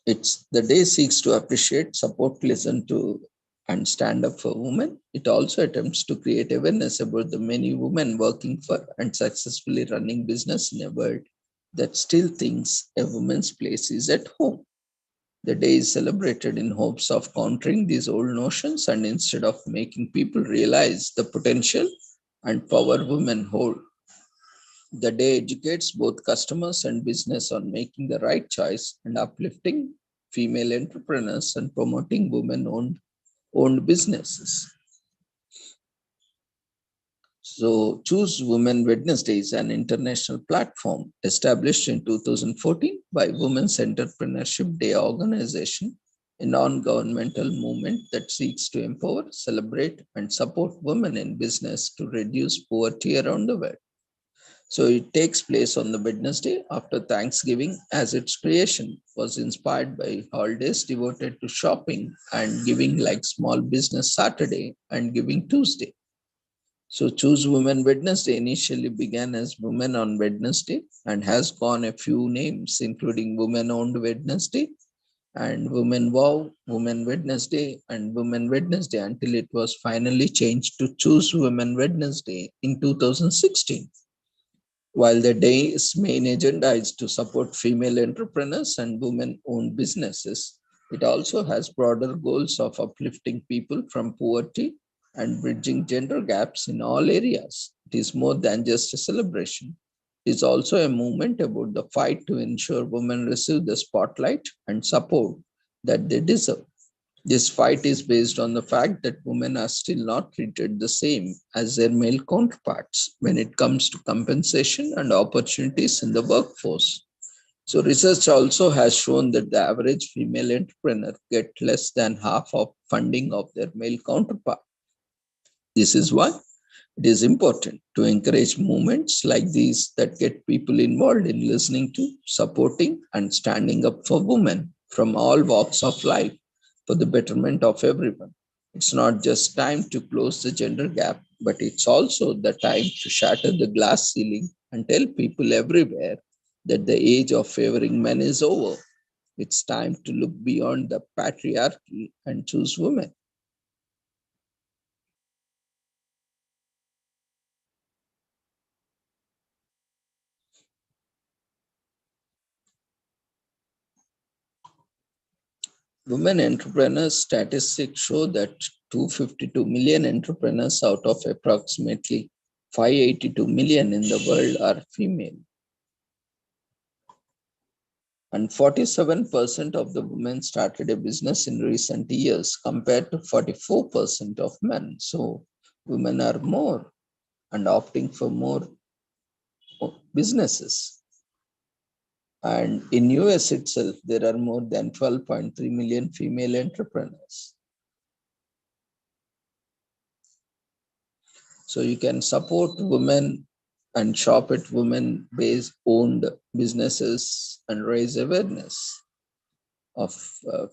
[SPEAKER 1] The day seeks to appreciate, support, listen to, and stand up for women. It also attempts to create awareness about the many women working for and successfully running business in a world that still thinks a woman's place is at home. The day is celebrated in hopes of countering these old notions and instead of making people realize the potential and power women hold. The day educates both customers and business on making the right choice and uplifting female entrepreneurs and promoting women-owned businesses. So Choose Women Wednesday is an international platform established in 2014 by Women's Entrepreneurship Day organization, a non-governmental movement that seeks to empower, celebrate, and support women in business to reduce poverty around the world. So it takes place on the Wednesday after Thanksgiving, as its creation was inspired by holidays devoted to shopping and giving like Small Business Saturday and Giving Tuesday. So Choose Women Wednesday initially began as Women on Wednesday and has gone a few names, including Women Owned Wednesday, and Women Wow, Women Wednesday, and Women Wednesday until it was finally changed to Choose Women Wednesday in 2016. While the day's main agenda is to support female entrepreneurs and women-owned businesses, it also has broader goals of uplifting people from poverty and bridging gender gaps in all areas. It is more than just a celebration. It is also a movement about the fight to ensure women receive the spotlight and support that they deserve. This fight is based on the fact that women are still not treated the same as their male counterparts when it comes to compensation and opportunities in the workforce. So research also has shown that the average female entrepreneur get less than half of funding of their male counterpart. This is why it is important to encourage movements like these that get people involved in listening to, supporting, and standing up for women from all walks of life for the betterment of everyone. It's not just time to close the gender gap, but it's also the time to shatter the glass ceiling and tell people everywhere that the age of favoring men is over. It's time to look beyond the patriarchy and choose women. Women entrepreneurs statistics show that 252 million entrepreneurs out of approximately 582 million in the world are female. And 47% of the women started a business in recent years compared to 44% of men. So women are more and opting for more businesses. And in US itself, there are more than 12.3 million female entrepreneurs. So you can support women and shop at women-based owned businesses and raise awareness of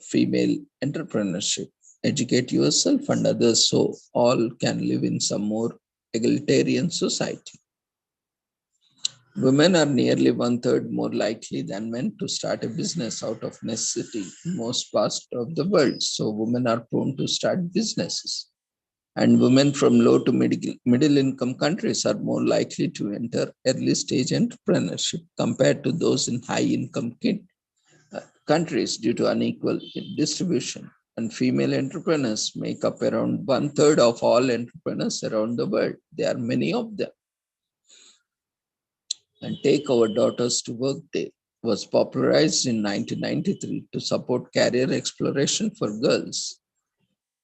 [SPEAKER 1] female entrepreneurship. Educate yourself and others so all can live in some more egalitarian society. Women are nearly 1/3 more likely than men to start a business out of necessity in most parts of the world. So women are prone to start businesses. And women from low to middle income countries are more likely to enter early stage entrepreneurship compared to those in high income countries due to unequal distribution. And female entrepreneurs make up around 1/3 of all entrepreneurs around the world. There are many of them. And Take Our Daughters to Work Day was popularized in 1993 to support career exploration for girls.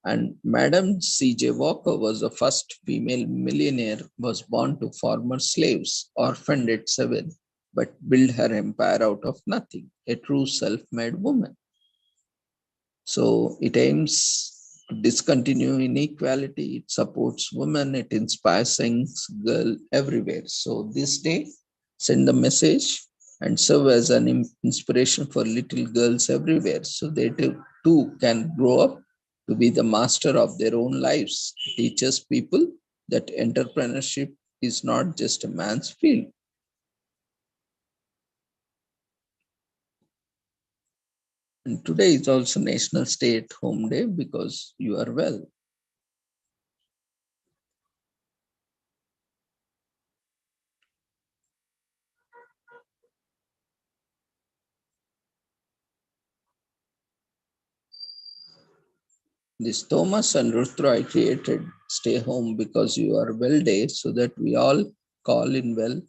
[SPEAKER 1] And Madam C.J. Walker was the first female millionaire, was born to former slaves, orphaned at 7, but built her empire out of nothing, a true self-made woman. So it aims to discontinue inequality, it supports women, it inspires young girls everywhere. So this day, send the message and serve as an inspiration for little girls everywhere so they too can grow up to be the master of their own lives. It teaches people that entrepreneurship is not just a man's field. And today is also National Stay at Home Day because you are well. This Thomas and Ruth Roy created Stay Home Because You Are Well Day so that we all call in well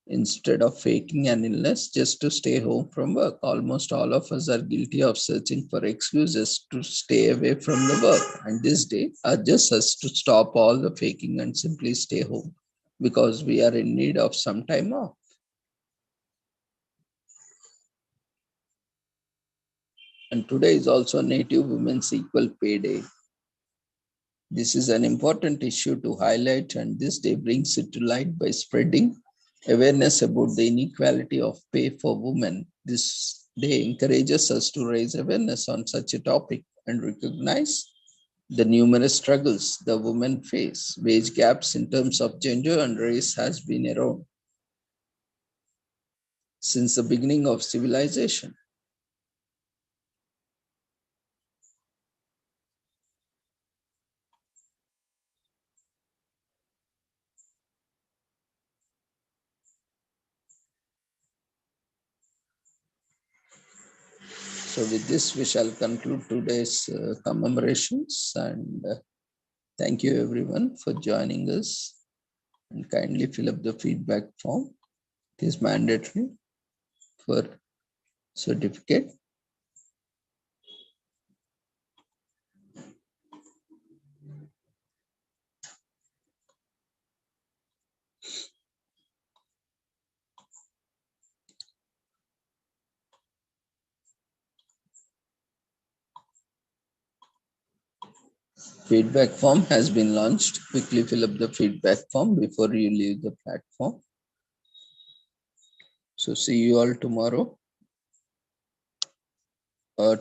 [SPEAKER 1] instead of faking an illness just to stay home from work. Almost all of us are guilty of searching for excuses to stay away from the work. And this day urges us to stop all the faking and simply stay home because we are in need of some time off. And today is also Native Women's Equal Pay Day. This is an important issue to highlight, and this day brings it to light by spreading awareness about the inequality of pay for women. This day encourages us to raise awareness on such a topic and recognize the numerous struggles the women face. Wage gaps in terms of gender and race has been around since the beginning of civilization. So with this, we shall conclude today's commemorations, and thank you everyone for joining us, and kindly fill up the feedback form. It is mandatory for certificate. Feedback form has been launched. Quickly fill up the feedback form before you leave the platform. So see you all tomorrow.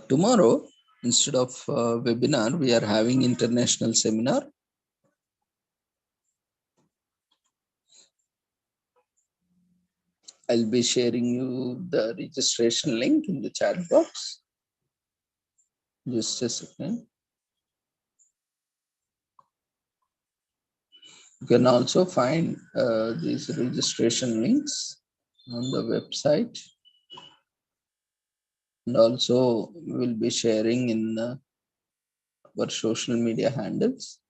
[SPEAKER 1] Tomorrow, instead of webinar, we are having international seminar. I'll be sharing you the registration link in the chat box. Just a second. You can also find these registration links on the website, and also we'll be sharing in our social media handles.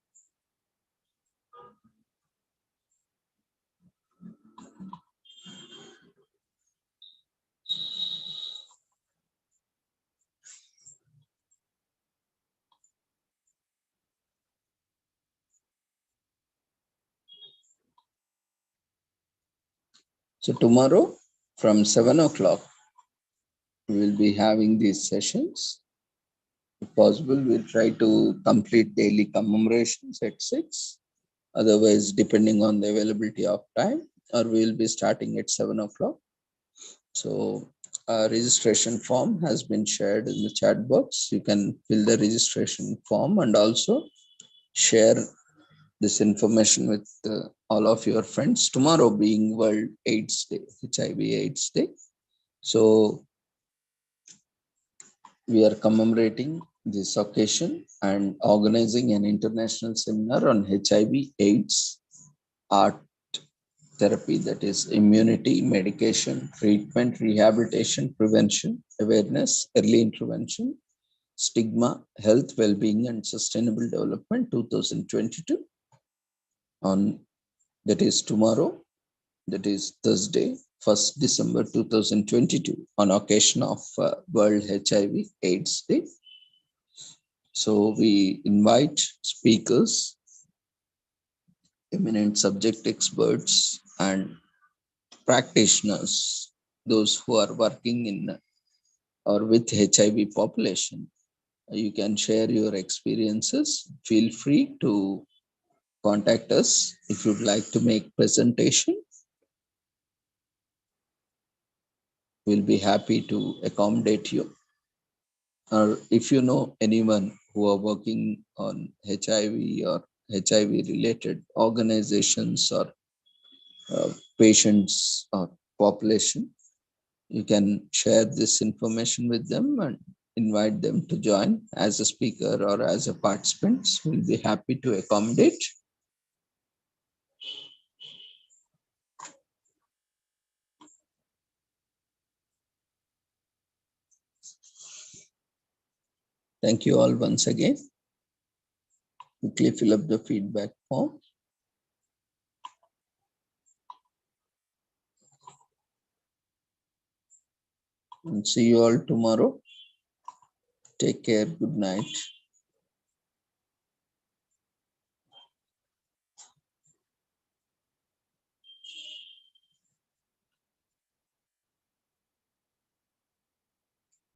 [SPEAKER 1] So tomorrow from 7 o'clock, we will be having these sessions. If possible, we'll try to complete daily commemorations at 6. Otherwise, depending on the availability of time, or we'll be starting at 7 o'clock. So a registration form has been shared in the chat box. You can fill the registration form and also share this information with all of your friends. Tomorrow being World AIDS Day, HIV AIDS Day. So we are commemorating this occasion and organizing an international seminar on HIV AIDS, art therapy, that is immunity, medication, treatment, rehabilitation, prevention, awareness, early intervention, stigma, health, well-being, and sustainable development 2022 on, that is tomorrow, that is Thursday, 1st December 2022, on occasion of World HIV AIDS Day. So we invite speakers, eminent subject experts, and practitioners, those who are working in or with HIV population. You can share your experiences. Feel free to contact us if you'd like to make presentation. We'll be happy to accommodate you. Or if you know anyone who are working on HIV or HIV related organizations or patients or population, you can share this information with them and invite them to join as a speaker or as a participant. We'll be happy to accommodate. Thank you all once again. Quickly fill up the feedback form. And see you all tomorrow. Take care. Good night.